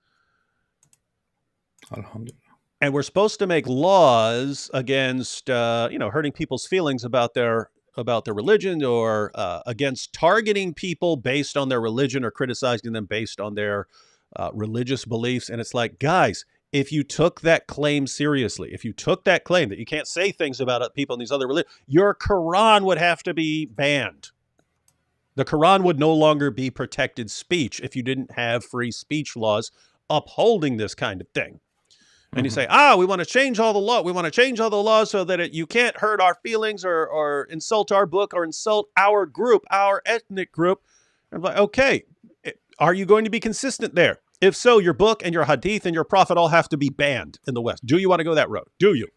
Alhamdulillah. And we're supposed to make laws against, hurting people's feelings about their religion, or against targeting people based on their religion, or criticizing them based on their religious beliefs. And it's like, guys, if you took that claim seriously, if you took that claim that you can't say things about people in these other religions, your Quran would have to be banned. The Quran would no longer be protected speech if you didn't have free speech laws upholding this kind of thing. And you say, we want to change all the law. We want to change all the laws so that you can't hurt our feelings, or insult our book, or insult our group, our ethnic group. And I'm like, okay, are you going to be consistent there? If so, your book and your hadith and your prophet all have to be banned in the West. Do you want to go that road? Do you?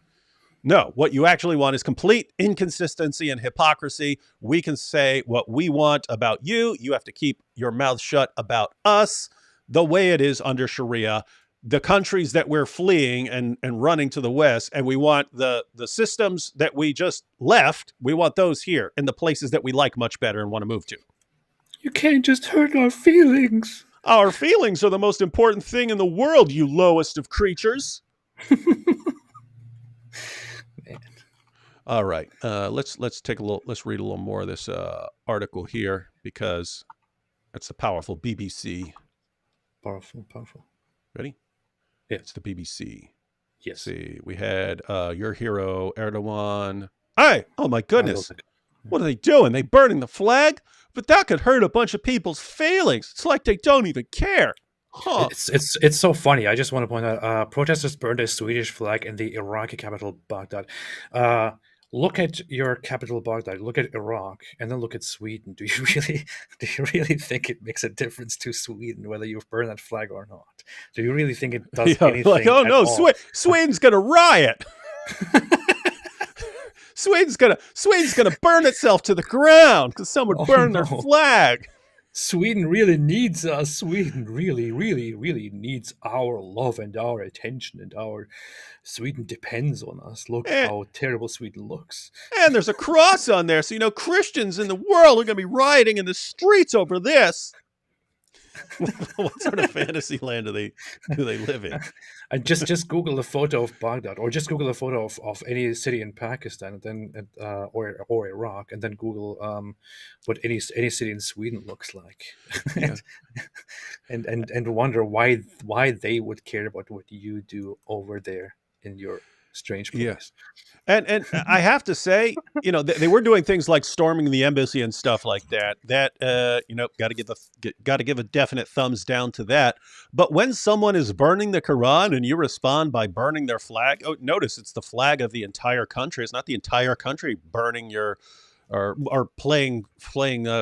No. What you actually want is complete inconsistency and hypocrisy. We can say what we want about you. You have to keep your mouth shut about us, the way it is under Sharia. The countries that we're fleeing and running to the West, and we want the systems that we just left, we want those here in the places that we like much better and want to move to. You can't just hurt our feelings. Our feelings are the most important thing in the world, you lowest of creatures. All right, let's take a little. Let's read a little more of this article here, because it's the powerful BBC. Powerful. Ready? Yeah. It's the BBC. Yes. Let's see, we had your hero Erdogan. Hey, oh my goodness. What are they doing? They burning the flag? But that could hurt a bunch of people's feelings. It's like they don't even care. Huh. It's so funny. I just want to point out, protesters burned a Swedish flag in the Iraqi capital Baghdad. Look at your capital Baghdad. Look at Iraq, and then look at Sweden. Do you really think it makes a difference to Sweden whether you burn that flag or not? Do you really think it does anything? Like, oh no, Sweden's gonna riot. Sweden's gonna burn itself to the ground because someone burned their flag. Sweden really needs us. Sweden really, really, really needs our love and our attention, and Sweden depends on us. Look how terrible Sweden looks. And there's a cross on there, so Christians in the world are gonna be rioting in the streets over this. What sort of fantasy land do they live in? And just Google a photo of Baghdad, or just Google a photo of any city in Pakistan, and then or Iraq, and then Google what any city in Sweden looks like, Yeah. and wonder why they would care about what you do over there in your strange place. Yeah. And I have to say, they were doing things like storming the embassy and stuff like that. That got to give a definite thumbs down to that. But when someone is burning the Quran and you respond by burning their flag, notice it's the flag of the entire country. It's not the entire country burning your or playing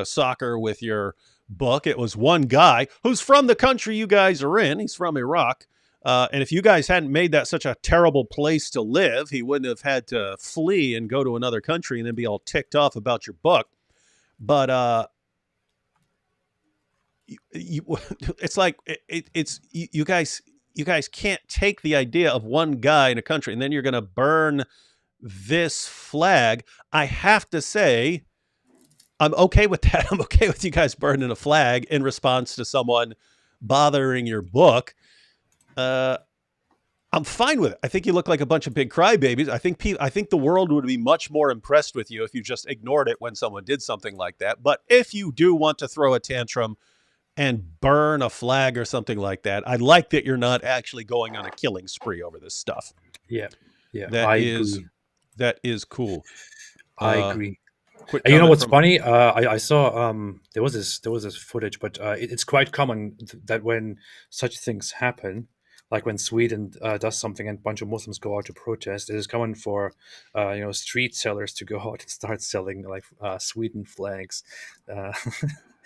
soccer with your book. It was one guy who's from the country you guys are in. He's from Iraq. And if you guys hadn't made that such a terrible place to live, he wouldn't have had to flee and go to another country and then be all ticked off about your book. But it's like you guys can't take the idea of one guy in a country and then you're going to burn this flag. I have to say, I'm okay with that. I'm okay with you guys burning a flag in response to someone bothering your book. I'm fine with it. I think you look like a bunch of big crybabies. I think the world would be much more impressed with you if you just ignored it when someone did something like that. But if you do want to throw a tantrum and burn a flag or something like that. I like that you're not actually going on a killing spree over this stuff. Yeah, yeah, That I is agree. cool. I Uh, agree. quick And you know comment what's from funny? I saw there was this footage, but it's quite common that when such things happen, like when Sweden does something and a bunch of Muslims go out to protest, it is common for street sellers to go out and start selling like Sweden flags uh,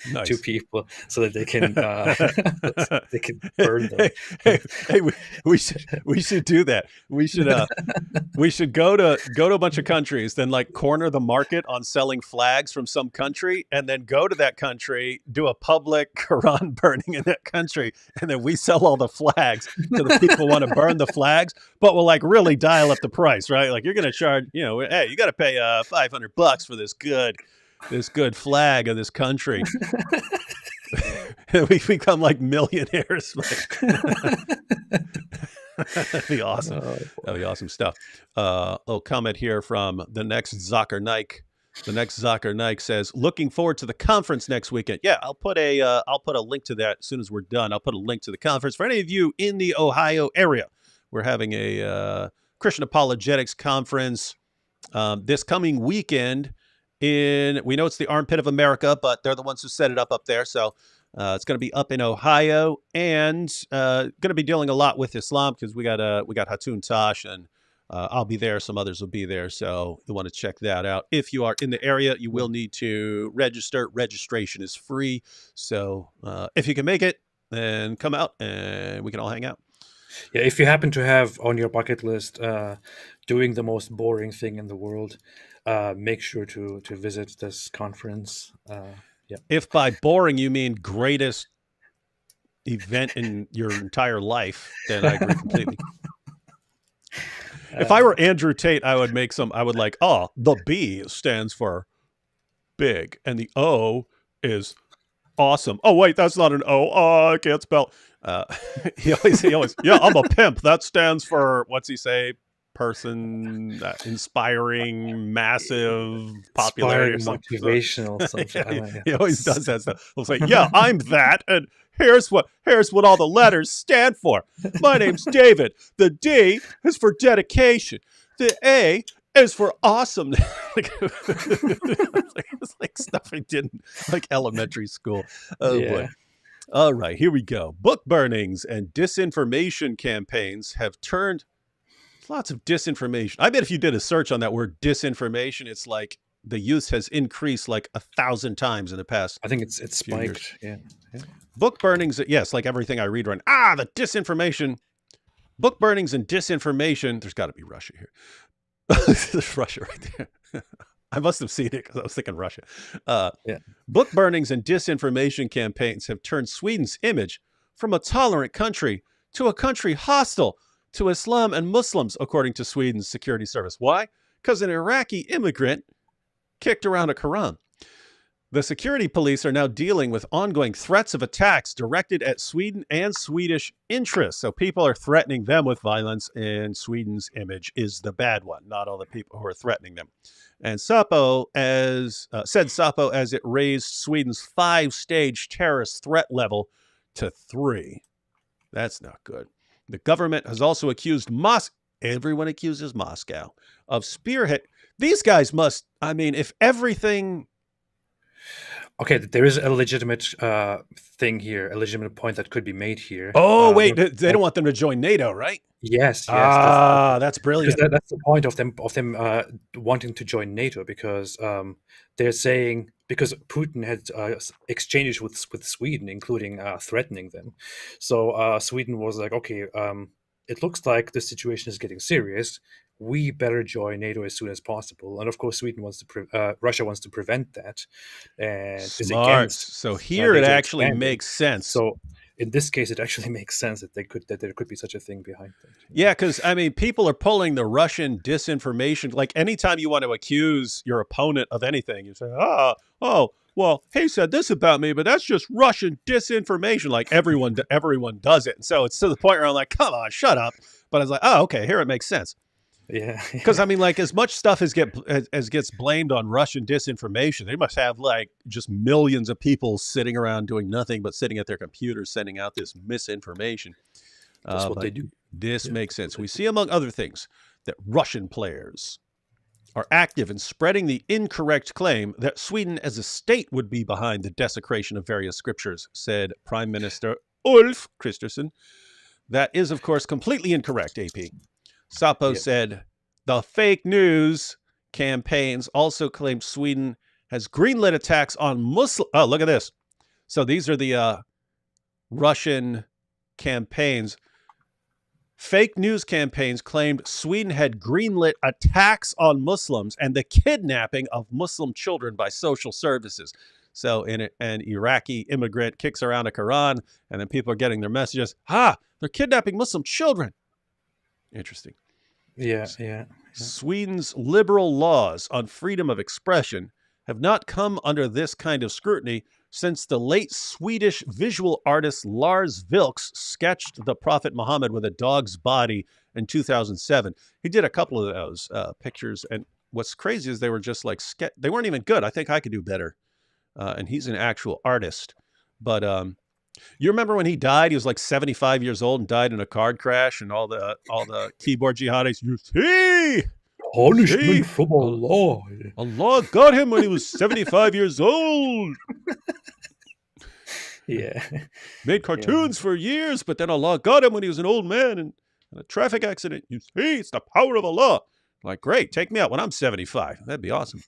to nice. people so that they can they can burn them. hey, hey, we should do that. We should go to a bunch of countries, then like corner the market on selling flags from some country, and then go to that country, do a public Quran burning in that country, and then we sell all the flags to the people who want to burn the flags, but we'll like really dial up the price, right? Like you're going to charge, hey, you got to pay $500 for this good flag of this country. We become like millionaires. That'd be awesome. That'd be awesome stuff. Little comment here from the next Zakir Naik. The next Zakir Naik says, "Looking forward to the conference next weekend." Yeah, I'll put a link to that as soon as we're done. I'll put a link to the conference for any of you in the Ohio area. We're having a Christian Apologetics conference this coming weekend. We know it's the Armpit of America, but they're the ones who set it up there. So it's going to be up in Ohio, and going to be dealing a lot with Islam because we got Hatun Tosh, and I'll be there. Some others will be there, so you want to check that out. If you are in the area, you will need to register. Registration is free, so if you can make it, then come out and we can all hang out. Yeah, if you happen to have on your bucket list doing the most boring thing in the world, make sure to visit this conference. Yeah. If by boring you mean greatest event in your entire life, then I agree completely. If I were Andrew Tate, I would the B stands for big and the O is awesome. Oh, wait, that's not an O. Oh, I can't spell. He always, yeah, I'm a pimp. That stands for, what's he say? Person, inspiring, massive popularity or something. Motivational something. Yeah, he always does that stuff. He'll say, yeah, I'm that. And here's what all the letters stand for. My name's David. The D is for dedication. The A is for awesome. It's like stuff I did in like elementary school. Oh boy. All right, here we go. Book burnings and disinformation campaigns have turned lots of disinformation. I bet if you did a search on that word disinformation, it's like the use has increased like 1,000 times in the past. I think it's spiked. Yeah. Book burnings, yes, like everything I read right now. The disinformation. Book burnings and disinformation. There's got to be Russia here. There's Russia right there. I must have seen it because I was thinking Russia. Book burnings and disinformation campaigns have turned Sweden's image from a tolerant country to a country hostile to Islam and Muslims, according to Sweden's security service. Why? Because an Iraqi immigrant kicked around a Quran. The security police are now dealing with ongoing threats of attacks directed at Sweden and Swedish interests. So people are threatening them with violence, and Sweden's image is the bad one, not all the people who are threatening them. And Sapo said Sapo as it raised Sweden's 5-stage terrorist threat level to 3. That's not good. The government has also accused everyone accuses Moscow of spearhead. These guys must, if everything... Okay, there is a legitimate thing here, a legitimate point that could be made here. Oh, wait, they don't want them to join NATO, right? Yes. That's brilliant. That's the point of them wanting to join NATO, because they're saying, because Putin had exchanges with Sweden, including threatening them. So Sweden was like, okay, it looks like the situation is getting serious. We better join NATO as soon as possible. And of course, Russia wants to prevent that, and Smart. is against. So here it actually makes sense. So in this case, it actually makes sense that there could be such a thing behind that. Yeah, because people are pulling the Russian disinformation. Like anytime you want to accuse your opponent of anything, you say, well, he said this about me, but that's just Russian disinformation. Like everyone does it. And so it's to the point where I'm like, come on, shut up. But I was like, oh, okay, here it makes sense. Yeah. Because I mean, like, as much stuff as gets blamed on Russian disinformation, they must have like just millions of people sitting around doing nothing but sitting at their computers sending out this misinformation. That's what But they do. this Yeah, makes that's what sense. they We do. see, among other things, that Russian players are active in spreading the incorrect claim that Sweden as a state would be behind the desecration of various scriptures, said Prime Minister Ulf Kristersson. That is, of course, completely incorrect, AP. Sapo Yeah. said the fake news campaigns also claim Sweden has greenlit attacks on Muslim. Oh, look at this. So these are the Russian campaigns. Fake news campaigns claimed Sweden had greenlit attacks on Muslims and the kidnapping of Muslim children by social services. So, an Iraqi immigrant kicks around a Quran, and then people are getting their messages. They're kidnapping Muslim children. Interesting. Yeah. Yeah. Yeah. Sweden's liberal laws on freedom of expression have not come under this kind of scrutiny since the late Swedish visual artist Lars Vilks sketched the Prophet Muhammad with a dog's body in 2007. He did a couple of those pictures, and what's crazy is they were just like they weren't even good. I think I could do better. And he's an actual artist. But you remember when he died? He was like 75 years old and died in a car crash, and all the keyboard jihadis. You Punishment see, from Allah. Allah got him when he was 75 years old. Yeah. Made Yeah. cartoons for years, but then Allah got him when he was an old man in a traffic accident. You see, it's the power of Allah. Like, great, take me out when I'm 75. That'd be awesome.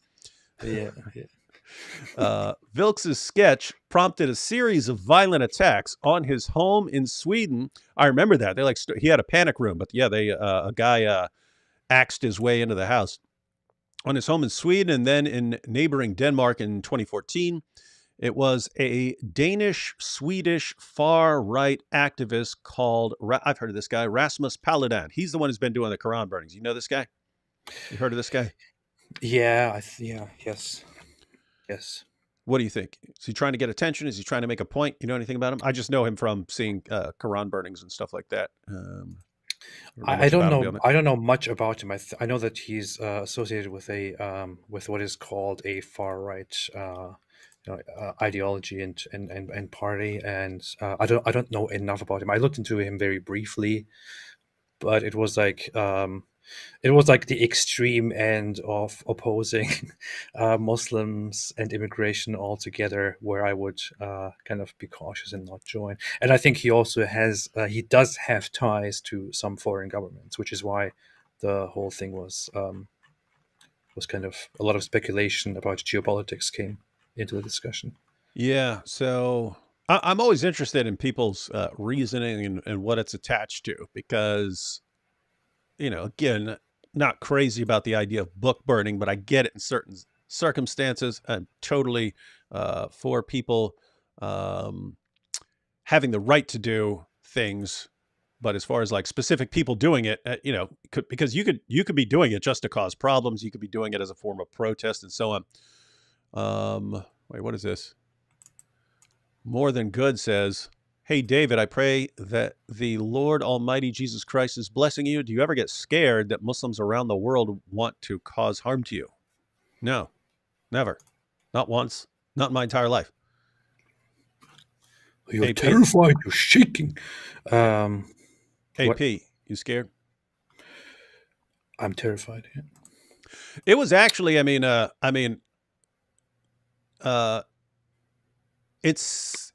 Yeah. Yeah. Vilks' sketch prompted a series of violent attacks on his home in Sweden. I remember that. He had a panic room, but yeah, a guy axed his way into the house on his home in Sweden, and then in neighboring Denmark in 2014. It was a Danish-Swedish far-right activist called, I've heard of this guy, Rasmus Paludan. He's the one who's been doing the Quran burnings. You know this guy? You heard of this guy? Yeah. Yeah. Yes. Yes. What do you think? Is he trying to get attention? Is he trying to make a point? You know anything about him? I just know him from seeing Quran burnings and stuff like that. I don't know I much don't about him know. beyond that. I don't know much about him. I know that he's associated with with what is called a far right ideology and party, and I don't know enough about him. I looked into him very briefly, but it was like the extreme end of opposing Muslims and immigration altogether, where I would kind of be cautious and not join. And I think he does have ties to some foreign governments, which is why the whole thing was kind of a lot of speculation about geopolitics came into the discussion. Yeah, so I'm always interested in people's reasoning and what it's attached to because, again, not crazy about the idea of book burning, but I get it in certain circumstances. I'm totally for people having the right to do things. But as far as like specific people doing it, because you could be doing it just to cause problems. You could be doing it as a form of protest and so on. Wait, what is this? More Than Good says, "Hey, David, I pray that the Lord Almighty Jesus Christ is blessing you. Do you ever get scared that Muslims around the world want to cause harm to you?" No, never. Not once. Not in my entire life. You're AP, terrified. You're shaking. What? AP, you scared? I'm terrified. Yeah. It was actually,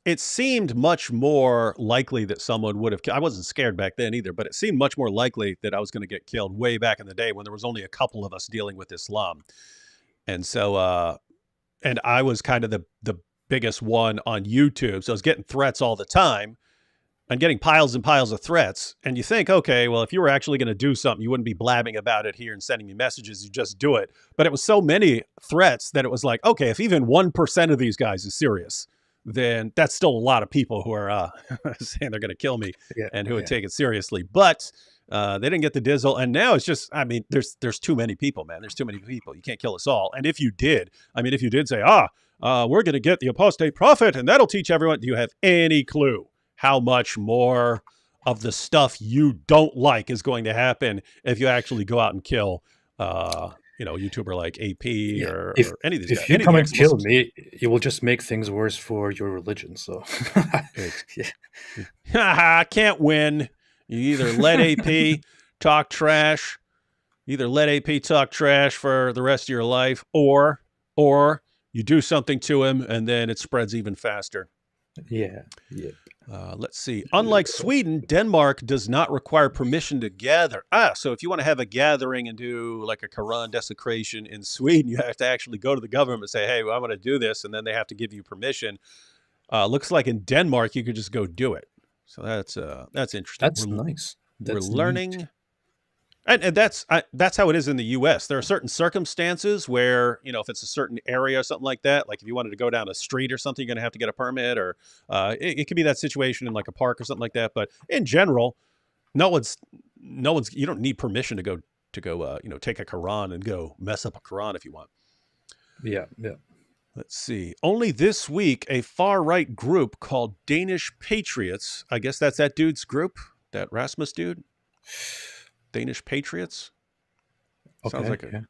it seemed much more likely that someone would have. I wasn't scared back then either, but it seemed much more likely that I was going to get killed way back in the day when there was only a couple of us dealing with Islam, and so and I was kind of the biggest one on YouTube, so I was getting threats all the time. And getting piles and piles of threats. And you think, okay, well, if you were actually going to do something, you wouldn't be blabbing about it here and sending me messages. You just do it. But it was so many threats that it was like, okay, if even 1% of these guys is serious, then that's still a lot of people who are saying they're going to kill me Yeah. and who would Yeah. take it seriously. But they didn't get the dizzle. And now it's just, there's too many people, man. There's too many people. You can't kill us all. And if you did say, we're going to get the Apostate Prophet and that'll teach everyone, do you have any clue how much more of the stuff you don't like is going to happen if you actually go out and kill, YouTuber like AP Yeah. or any of these guys, If you any of come the and kill ex-Muslims. me, it will just make things worse for your religion. So, yeah. I can't win. You either let AP talk trash, for the rest of your life, or you do something to him and then it spreads even faster. Yeah. Yeah. Let's see. Unlike Sweden, Denmark does not require permission to gather. So if you want to have a gathering and do like a Quran desecration in Sweden, you have to actually go to the government and say, hey, well, I want to do this. And then they have to give you permission. Looks like in Denmark, you could just go do it. So that's interesting. That's nice. We're That's learning. neat. And that's how it is in the U.S. There are certain circumstances where, if it's a certain area or something like that, like if you wanted to go down a street or something, you're going to have to get a permit, or it could be that situation in like a park or something like that. But in general, you don't need permission to go take a Quran and go mess up a Quran if you want. Yeah. Yeah. Let's see. Only this week, a far-right group called Danish Patriots, I guess that's that dude's group, that Rasmus dude. Danish Patriots? Sounds like Yeah.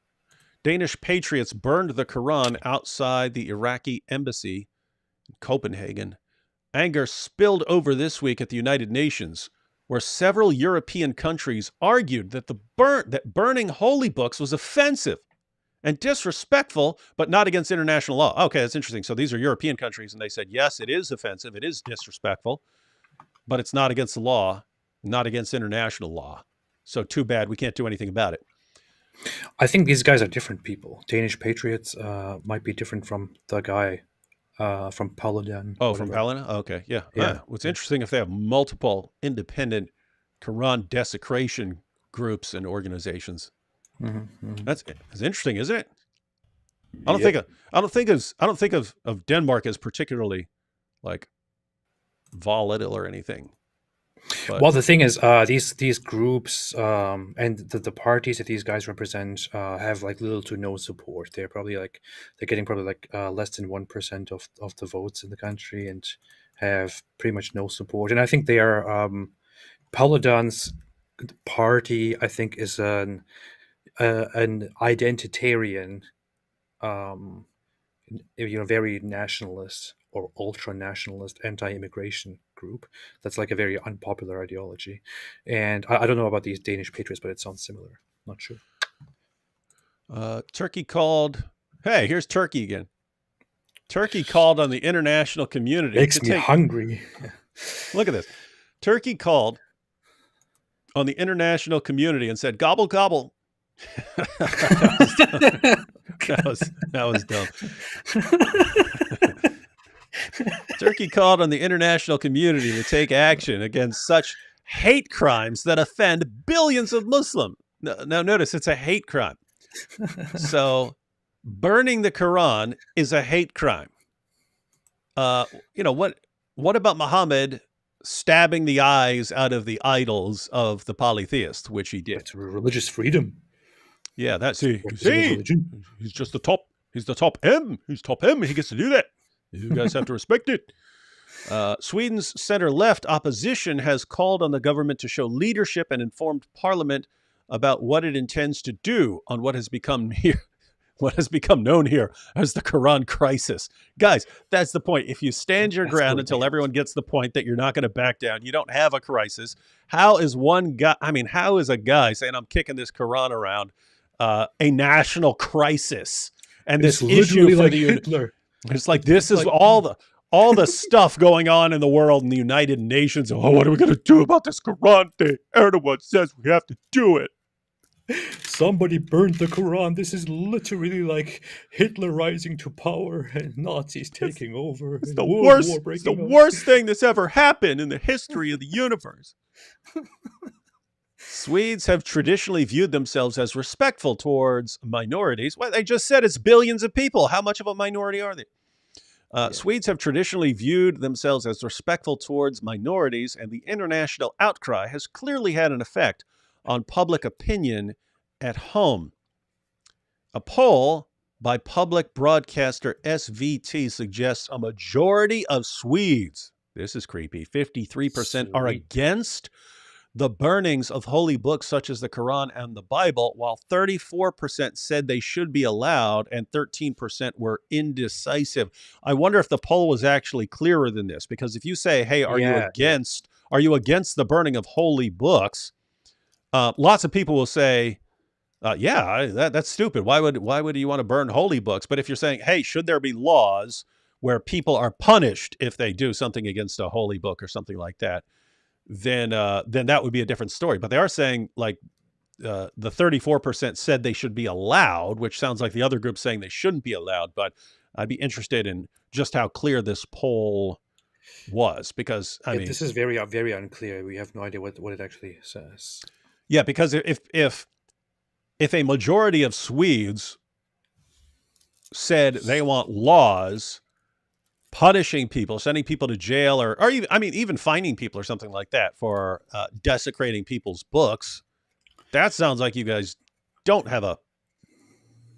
Danish Patriots burned the Quran outside the Iraqi embassy in Copenhagen. Anger spilled over this week at the United Nations, where several European countries argued that that burning holy books was offensive and disrespectful, but not against international law. Okay, that's interesting. So these are European countries, and they said, yes, it is offensive, it is disrespectful, but it's not against the law, not against international law. So too bad, we can't do anything about it. I think these guys are different people. Danish Patriots might be different from the guy from Paludan. Oh, from Paludan? Okay, yeah. Yeah. What's interesting if they have multiple independent Quran desecration groups and organizations. That's interesting, isn't it? I don't think of Denmark as particularly like volatile or anything. But Well, the thing is, these groups and the parties that these guys represent have like little to no support. They're getting less than 1% of the votes in the country and have pretty much no support. And I think they are Paludan's party. I think is an identitarian, very nationalist or ultra nationalist anti-immigration group. That's like a very unpopular ideology. And I don't know about these Danish patriots, but it sounds similar. Not sure. Turkey called. Hey, here's Turkey again. Turkey called on the international community. Makes me hungry. Look at this. Turkey called on the international community and said, "Gobble gobble." That was dumb. Turkey called on the international community to take action against such hate crimes that offend billions of Muslims. Now notice it's a hate crime. So burning the Quran is a hate crime. What about Muhammad stabbing the eyes out of the idols of the polytheists, which he did? It's religious freedom. Yeah, that's he's just the top. He's the top M. He's top M. He gets to do that. You guys have to respect it. Sweden's center-left opposition has called on the government to show leadership and informed parliament about what it intends to do on what has become known here as the Quran crisis. Guys, that's the point. If you stand your ground until everyone gets the point that you're not going to back down, you don't have a crisis. How is a guy saying, I'm kicking this Quran around, a national crisis? And this issue for like the Hitler. It's like this is all the stuff going on in the world in the United Nations. Oh, what are we going to do about this Quran thing? Erdogan says we have to do it. Somebody burned the Quran. This is literally like Hitler rising to power and Nazis taking over. It's the worst thing that's ever happened in the history of the universe. Swedes have traditionally viewed themselves as respectful towards minorities. Well, they just said it's billions of people. How much of a minority are they? Swedes have traditionally viewed themselves as respectful towards minorities, and the international outcry has clearly had an effect on public opinion at home. A poll by public broadcaster SVT suggests a majority of Swedes, This is creepy. 53% are Sweet. against the burnings of holy books such as the Quran and the Bible, while 34% said they should be allowed and 13% were indecisive. I wonder if the poll was actually clearer than this, because if you say, hey, are you Yeah, yeah. against the burning of holy books? Lots of people will say, yeah, that's stupid. Why would you want to burn holy books? But if you're saying, hey, should there be laws where people are punished if they do something against a holy book or something like that, then that would be a different story. But they are saying, like, the 34% said they should be allowed, which sounds like the other group saying they shouldn't be allowed. But I'd be interested in just how clear this poll was, because I Yeah, mean, this is very very unclear. We have no idea what it actually says. yeah, because if a majority of Swedes said they want laws punishing people, sending people to jail, or even, I mean, even fining people or something like that for desecrating people's books, that sounds like you guys don't have a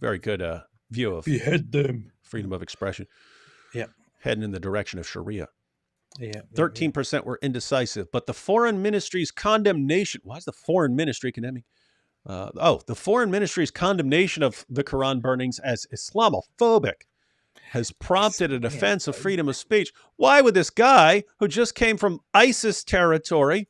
very good view of Behead them. freedom of expression, Yeah, heading in the direction of Sharia. yeah, yeah, 13% were indecisive, but the foreign ministry's condemnation, why is the foreign ministry condemning? The foreign ministry's condemnation of the Quran burnings as Islamophobic has prompted a defense of freedom of speech. Why would this guy who just came from ISIS territory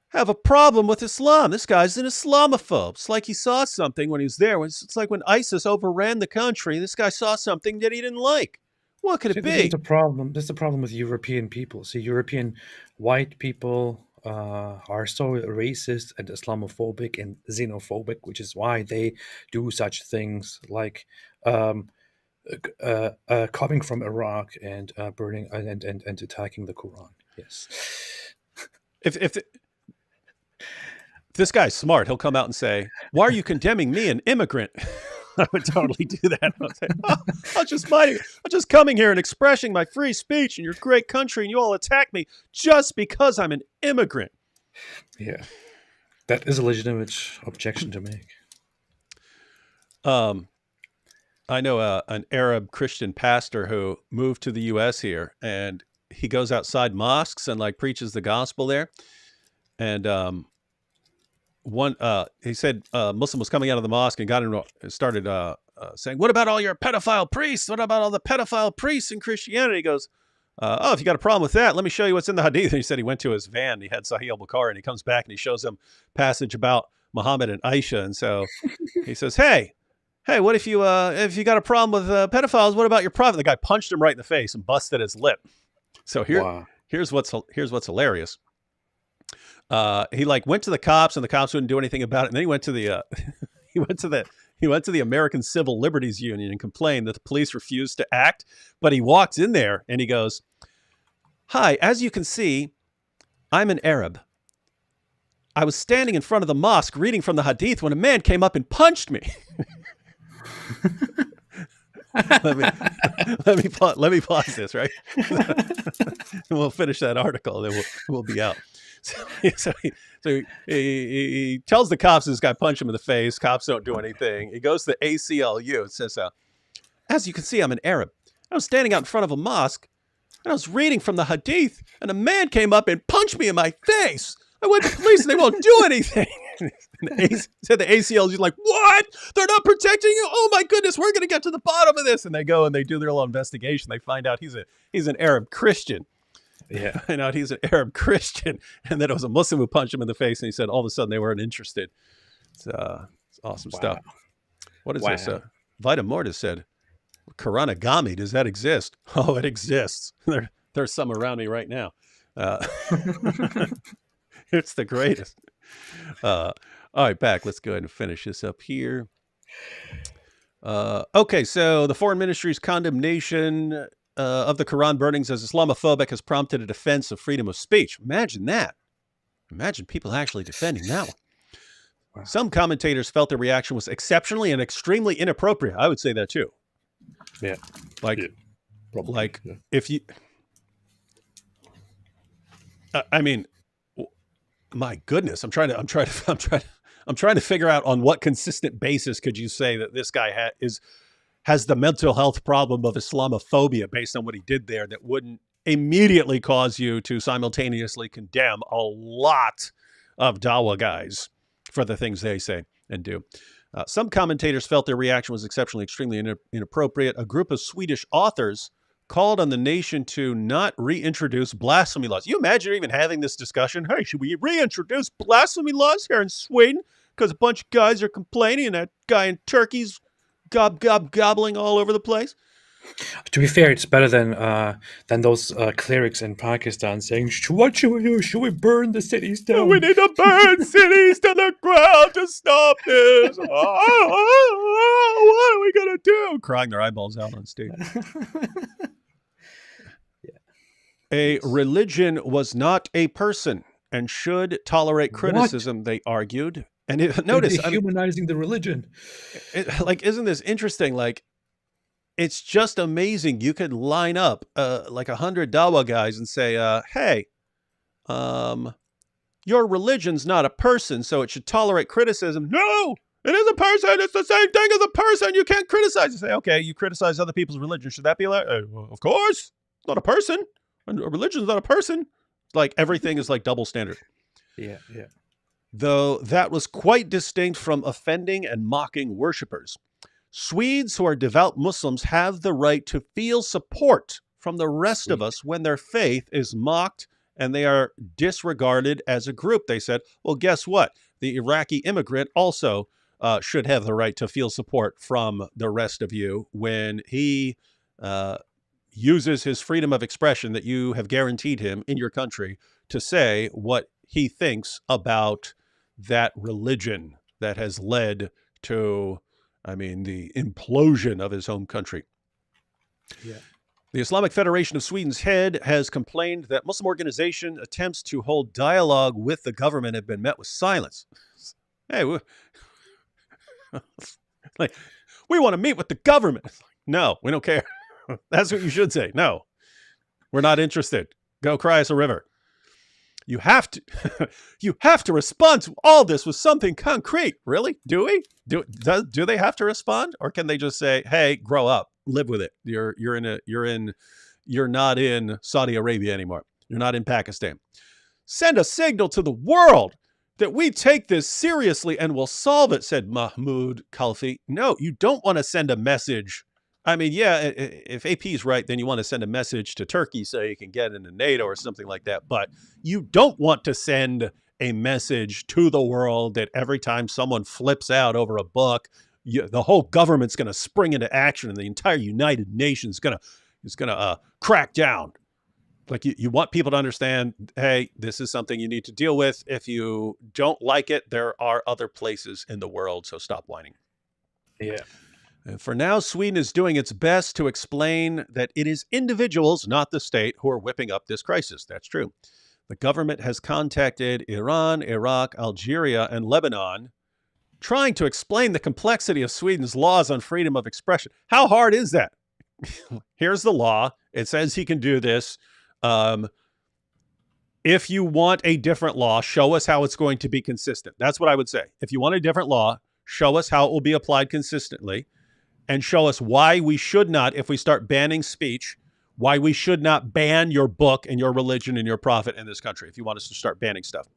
have a problem with Islam? This guy's an Islamophobe. It's like he saw something when he was there. It's like when ISIS overran the country, this guy saw something that he didn't like. What could See, it this is be? the problem. This is the problem with European people. See, European white people are so racist and Islamophobic and xenophobic, which is why they do such things like coming from Iraq and burning and attacking the Quran. Yes. If this guy's smart, he'll come out and say, why are you condemning me, an immigrant? I would totally do that. I'll say, I'm just coming here and expressing my free speech in your great country, and you all attack me just because I'm an immigrant. Yeah, that is a legitimate objection to make. I know an Arab Christian pastor who moved to the U.S. here, and he goes outside mosques and like preaches the gospel there. And he said a Muslim was coming out of the mosque and started saying, "What about all your pedophile priests? What about all the pedophile priests in Christianity?" He goes, if you got a problem with that, let me show you what's in the hadith. And he said he went to his van, he had Sahih al-Bukhari, and he comes back and he shows him passage about Muhammad and Aisha. And so he says, hey, what if you got a problem with pedophiles? What about your prophet? The guy punched him right in the face and busted his lip. So here's what's hilarious. He like went to the cops, and the cops wouldn't do anything about it. And then he went to the he went to the American Civil Liberties Union and complained that the police refused to act. But he walked in there and he goes, "Hi, as you can see, I'm an Arab. I was standing in front of the mosque reading from the hadith when a man came up and punched me." let me pause this, right? We'll finish that article, then we'll be out. So he tells the cops this guy punched him in the face. Cops don't do anything. He goes to the ACLU. It says, as you can see, I'm an Arab. I was standing out in front of a mosque, and I was reading from the hadith, and a man came up and punched me in my face. I went to police, and they won't do anything. Said the ACLU is like, what? They're not protecting you? Oh my goodness, we're going to get to the bottom of this. And they go and they do their little investigation. They find out he's an Arab Christian. Yeah. Find out he's an Arab Christian, and that it was a Muslim who punched him in the face. And he said all of a sudden they weren't interested. It's awesome stuff. What is this? Vita Mortis said, Koranagami, does that exist? Oh, it exists. There's some around me right now. It's the greatest. All right, back. Let's go ahead and finish this up here. Okay, so the foreign ministry's condemnation of the Quran burnings as Islamophobic has prompted a defense of freedom of speech. Imagine that. Imagine people actually defending that one. Wow. Some commentators felt the reaction was exceptionally and extremely inappropriate. I would say that too. Yeah. If you, I mean, my goodness, I'm trying to figure out on what consistent basis could you say that this guy has the mental health problem of Islamophobia based on what he did there that wouldn't immediately cause you to simultaneously condemn a lot of Dawa guys for the things they say and do. Some commentators felt their reaction was exceptionally extremely inappropriate. A group of Swedish authors called on the nation to not reintroduce blasphemy laws. You imagine even having this discussion? Hey, should we reintroduce blasphemy laws here in Sweden? Because a bunch of guys are complaining and that guy in Turkey's gobbling all over the place. To be fair, it's better than those clerics in Pakistan saying, "What should we do? Should we burn the cities down? We need to burn cities to the ground to stop this. What are we going to do?" Crying their eyeballs out on stage. A religion was not a person and should tolerate criticism, they argued. And notice, dehumanizing the religion. Isn't this interesting? Like, it's just amazing. You could line up like 100 Dawa guys and say, hey, your religion's not a person, so it should tolerate criticism. No, it is a person. It's the same thing as a person. You can't criticize. You say, okay, you criticize other people's religion. Should that be allowed? Well, of course. It's not a person. A religion's not a person. Like, everything is like double standard. Yeah. Though that was quite distinct from offending and mocking worshippers. Swedes who are devout Muslims have the right to feel support from the rest of us when their faith is mocked and they are disregarded as a group. They said, well, guess what? The Iraqi immigrant also should have the right to feel support from the rest of you when he uses his freedom of expression that you have guaranteed him in your country to say what he thinks about that religion that has led to, the implosion of his home country. Yeah. The Islamic Federation of Sweden's head has complained that Muslim organization attempts to hold dialogue with the government have been met with silence. Hey, we want to meet with the government. No, we don't care. That's what you should say. No, we're not interested. Go cry us a river. You have to respond to all this with something concrete. Really? Do we? Do they have to respond, or can they just say, "Hey, grow up, live with it. You're not in Saudi Arabia anymore. You're not in Pakistan. Send a signal to the world that we take this seriously and will solve it," said Mahmoud Khalfi. No, you don't want to send a message. If AP is right, then you want to send a message to Turkey so you can get into NATO or something like that. But you don't want to send a message to the world that every time someone flips out over a book, the whole government's going to spring into action and the entire United Nations is going to crack down. Like, you want people to understand, hey, this is something you need to deal with. If you don't like it, there are other places in the world, so stop whining. Yeah. And for now, Sweden is doing its best to explain that it is individuals, not the state, who are whipping up this crisis. That's true. The government has contacted Iran, Iraq, Algeria, and Lebanon, trying to explain the complexity of Sweden's laws on freedom of expression. How hard is that? Here's the law. It says he can do this. If you want a different law, show us how it's going to be consistent. That's what I would say. If you want a different law, show us how it will be applied consistently. And show us why we should not, if we start banning speech, why we should not ban your book and your religion and your prophet in this country if you want us to start banning stuff.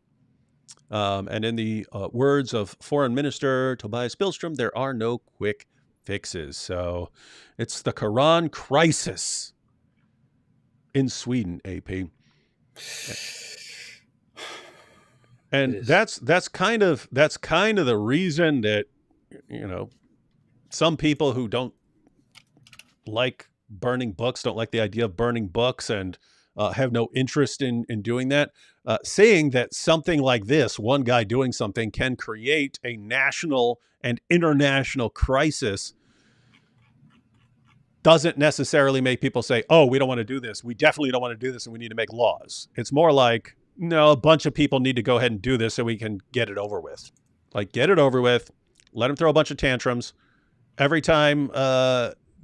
And in the words of Foreign Minister Tobias Billström, there are no quick fixes. So it's the Quran crisis in Sweden, AP. And that's kind of the reason that, some people who don't like burning books, don't like the idea of burning books, and have no interest in doing that, saying that something like this, one guy doing something, can create a national and international crisis, doesn't necessarily make people say, oh, we don't want to do this. We definitely don't want to do this, and we need to make laws. It's more like, no, a bunch of people need to go ahead and do this so we can get it over with. Like, get it over with. Let them throw a bunch of tantrums. Every time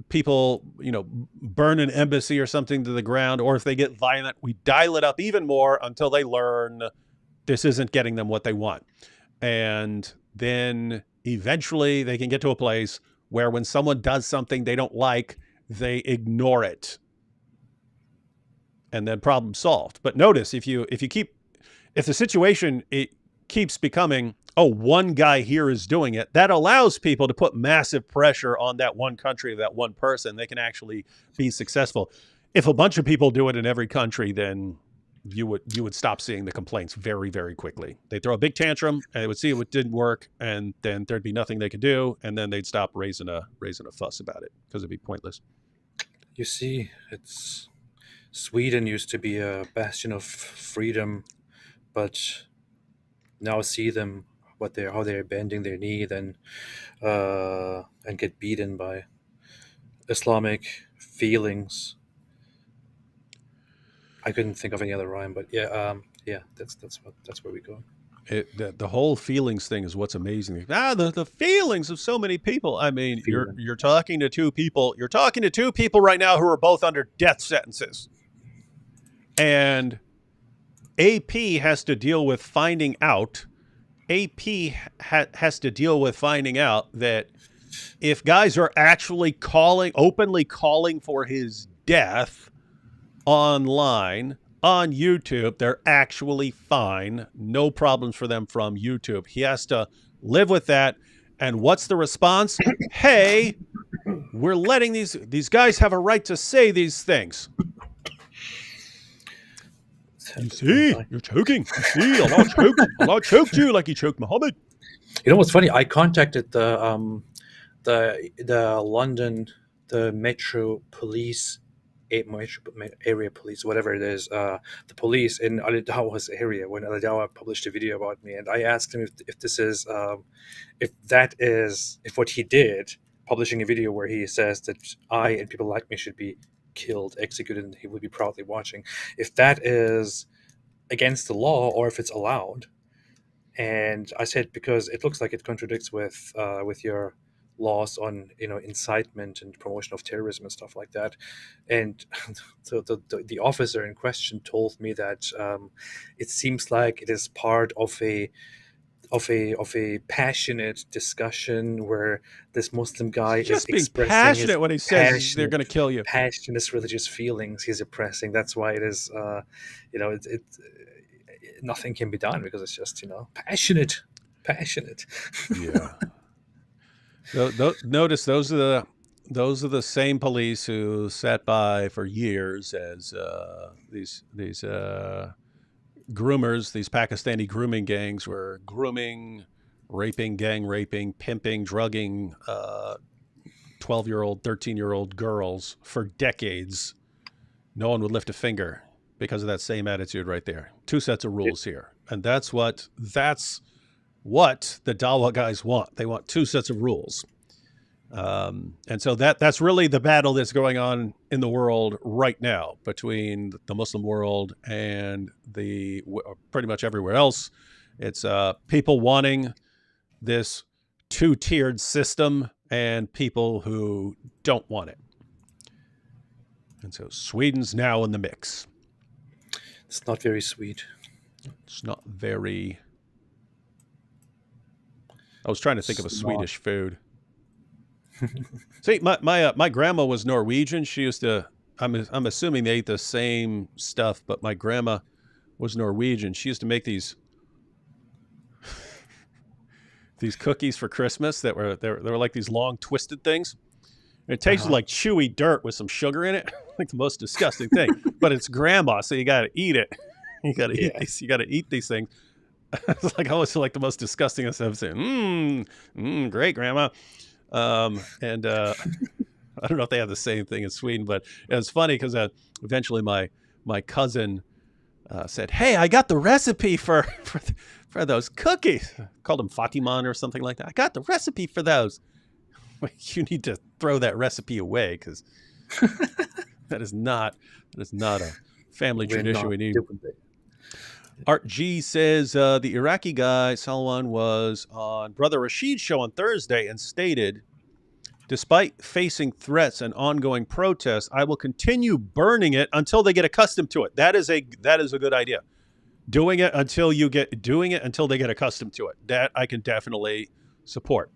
people, burn an embassy or something to the ground, or if they get violent, we dial it up even more until they learn this isn't getting them what they want. And then eventually they can get to a place where when someone does something they don't like, they ignore it, and then problem solved. But notice if the situation it keeps becoming, oh, one guy here is doing it, that allows people to put massive pressure on that one country, that one person. They can actually be successful. If a bunch of people do it in every country, then you would stop seeing the complaints very, very quickly. They'd throw a big tantrum, and they would see it didn't work, and then there'd be nothing they could do, and then they'd stop raising a fuss about it because it'd be pointless. You see, it's Sweden used to be a bastion of freedom, but now see them how they're bending their knee and get beaten by Islamic feelings. I couldn't think of any other rhyme, but yeah, that's where we go. The whole feelings thing is what's amazing. The feelings of so many people. I mean, Feeling. you're talking to two people. You're talking to two people right now who are both under death sentences, and AP has to deal with finding out. AP has to deal with finding out that if guys are actually openly calling for his death online on YouTube, they're actually fine. No problems for them from YouTube. He has to live with that. And what's the response? Hey, we're letting these guys have a right to say these things. You see, you're choking. You see, Allah choked you like he choked Muhammad. You know what's funny? I contacted the London, the Metro Police, area police, whatever it is, the police in Al Dawa's area when Al Dawa published a video about me, and I asked him if this is if what he did, publishing a video where he says that I and people like me should be killed, executed, and he would be proudly watching, if that is against the law or if it's allowed. And I said, because it looks like it contradicts with your laws on incitement and promotion of terrorism and stuff like that. And so the officer in question told me that it seems like it is part of a passionate discussion where this Muslim guy is Just being expressing passionate his when he says they're going to kill you. passionate religious feelings he's expressing. That's why it is, nothing can be done because it's just passionate. Yeah. Notice those are the same police who sat by for years as these groomers, these Pakistani grooming gangs were grooming, gang raping, pimping, drugging 12-year-old, 13-year-old girls for decades. No one would lift a finger because of that same attitude right there. Two sets of rules here. And that's what the Dawa guys want. They want two sets of rules. And so that's really the battle that's going on in the world right now between the Muslim world and pretty much everywhere else. It's people wanting this two-tiered system and people who don't want it. And so Sweden's now in the mix. It's not very sweet. It's not very... I was trying to think of a Swedish food. See, my grandma was Norwegian. She used to. I'm assuming they ate the same stuff, but my grandma was Norwegian. She used to make these cookies for Christmas that were like these long twisted things. And it tasted like chewy dirt with some sugar in it, like the most disgusting thing. But it's grandma, so you got to eat it. You got to eat these. You got to eat these things. It's like almost like the most disgusting stuff. Saying, great, grandma. And I don't know if they have the same thing in Sweden, but it was funny because eventually my cousin said, "Hey, I got the recipe for those cookies." Called them Fatiman or something like that. I got the recipe for those. You need to throw that recipe away because that is not a family tradition we need. Art G says the Iraqi guy Salwan was on Brother Rashid's show on Thursday and stated, "Despite facing threats and ongoing protests, I will continue burning it until they get accustomed to it." That is a good idea. Doing it until they get accustomed to it. That I can definitely support.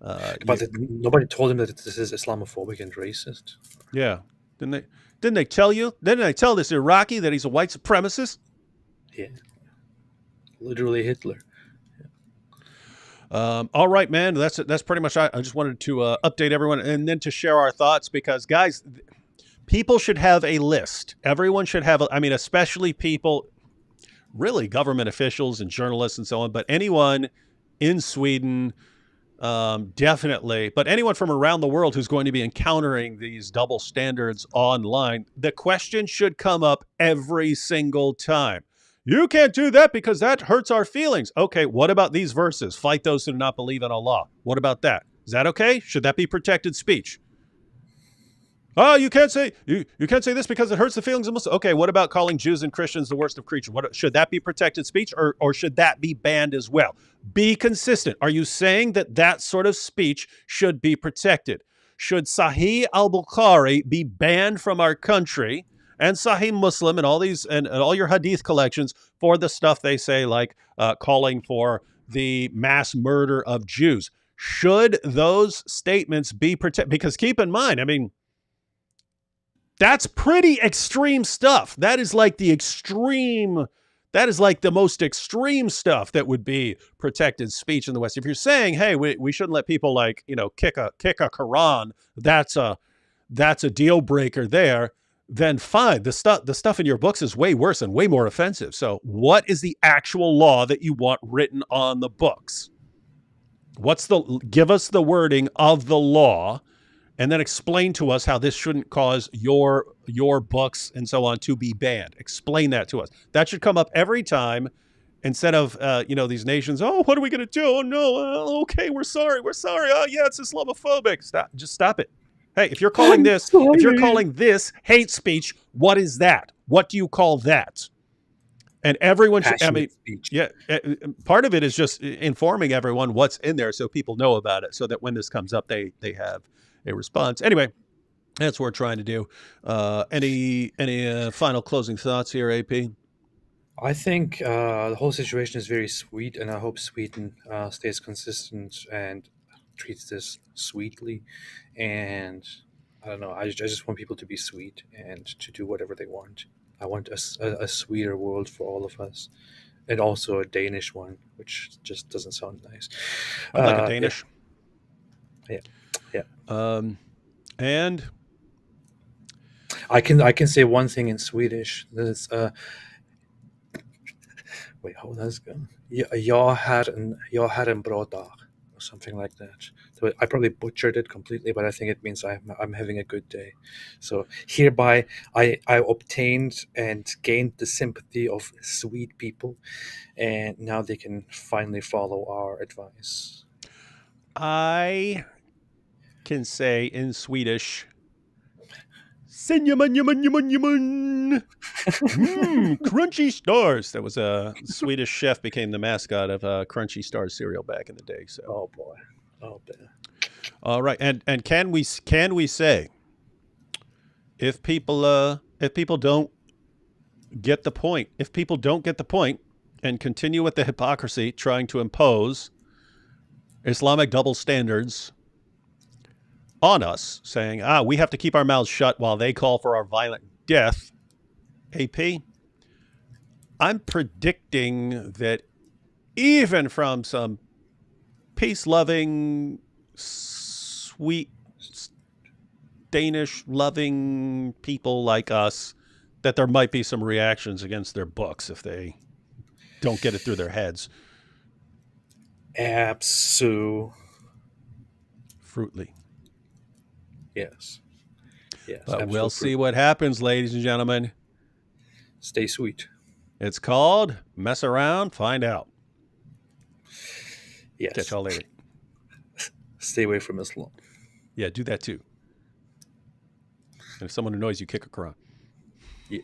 But nobody told him that this is Islamophobic and racist. Yeah. Didn't they? Didn't they tell you? Didn't they tell this Iraqi that he's a white supremacist? Yeah, literally Hitler. All right, man. That's pretty much. I just wanted to update everyone and then to share our thoughts because, guys, people should have a list. Everyone should have. I mean, especially people, really, government officials and journalists and so on. But anyone in Sweden, definitely. But anyone from around the world who's going to be encountering these double standards online, the question should come up every single time. You can't do that because that hurts our feelings. Okay, what about these verses? Fight those who do not believe in Allah. What about that? Is that okay? Should that be protected speech? Oh, you can't say this because it hurts the feelings of Muslims. Okay, what about calling Jews and Christians the worst of creatures? What should that be protected speech or should that be banned as well? Be consistent. Are you saying that sort of speech should be protected? Should Sahih al-Bukhari be banned from our country and Sahih Muslim and all these and all your hadith collections for the stuff they say, like calling for the mass murder of Jews? Should those statements be protected? Because keep in mind, I mean, that's pretty extreme stuff. That is like the most extreme stuff that would be protected speech in the West. If you're saying, hey, we shouldn't let people kick a Quran, that's a deal breaker there, then fine. The stuff in your books is way worse and way more offensive. So what is the actual law that you want written on the books? Give us the wording of the law, and then explain to us how this shouldn't cause your books and so on to be banned. Explain that to us. That should come up every time instead of, these nations, oh, what are we going to do? Oh, no. Okay, we're sorry. Oh, yeah, it's Islamophobic. Just stop it. Hey, if you're calling this hate speech, what is that? What do you call that? And everyone should, speech. Yeah, part of it is just informing everyone what's in there so people know about it so that when this comes up, they have a response. Anyway, that's what we're trying to do. Any final closing thoughts here, AP? I think the whole situation is very sweet, and I hope Sweden stays consistent and treats this sweetly. And I don't know. I just want people to be sweet and to do whatever they want. I want a sweeter world for all of us, and also a Danish one, which just doesn't sound nice. I'd like a Danish. Yeah. Yeah. And I can say one thing in Swedish. That's wait, how does it go? Jag har en bra dag, or something like that. So I probably butchered it completely, but I think it means I'm having a good day. So hereby I obtained and gained the sympathy of sweet people, and now they can finally follow our advice. I can say in Swedish, Crunchy Stars. That was a Swedish chef became the mascot of Crunchy Stars cereal back in the day. So, oh boy, oh boy. All right, and can we say if people don't get the point, and continue with the hypocrisy, trying to impose Islamic double standards on us, saying, we have to keep our mouths shut while they call for our violent death, AP, I'm predicting that even from some peace-loving, sweet, Danish-loving people like us, that there might be some reactions against their books if they don't get it through their heads. Absolutely. Yes. But we'll see what happens, ladies and gentlemen. Stay sweet. It's called Mess Around, Find Out. Yes. Catch y'all later. Stay away from Islam. Yeah, do that too. And if someone annoys you, kick a Quran. Yeah.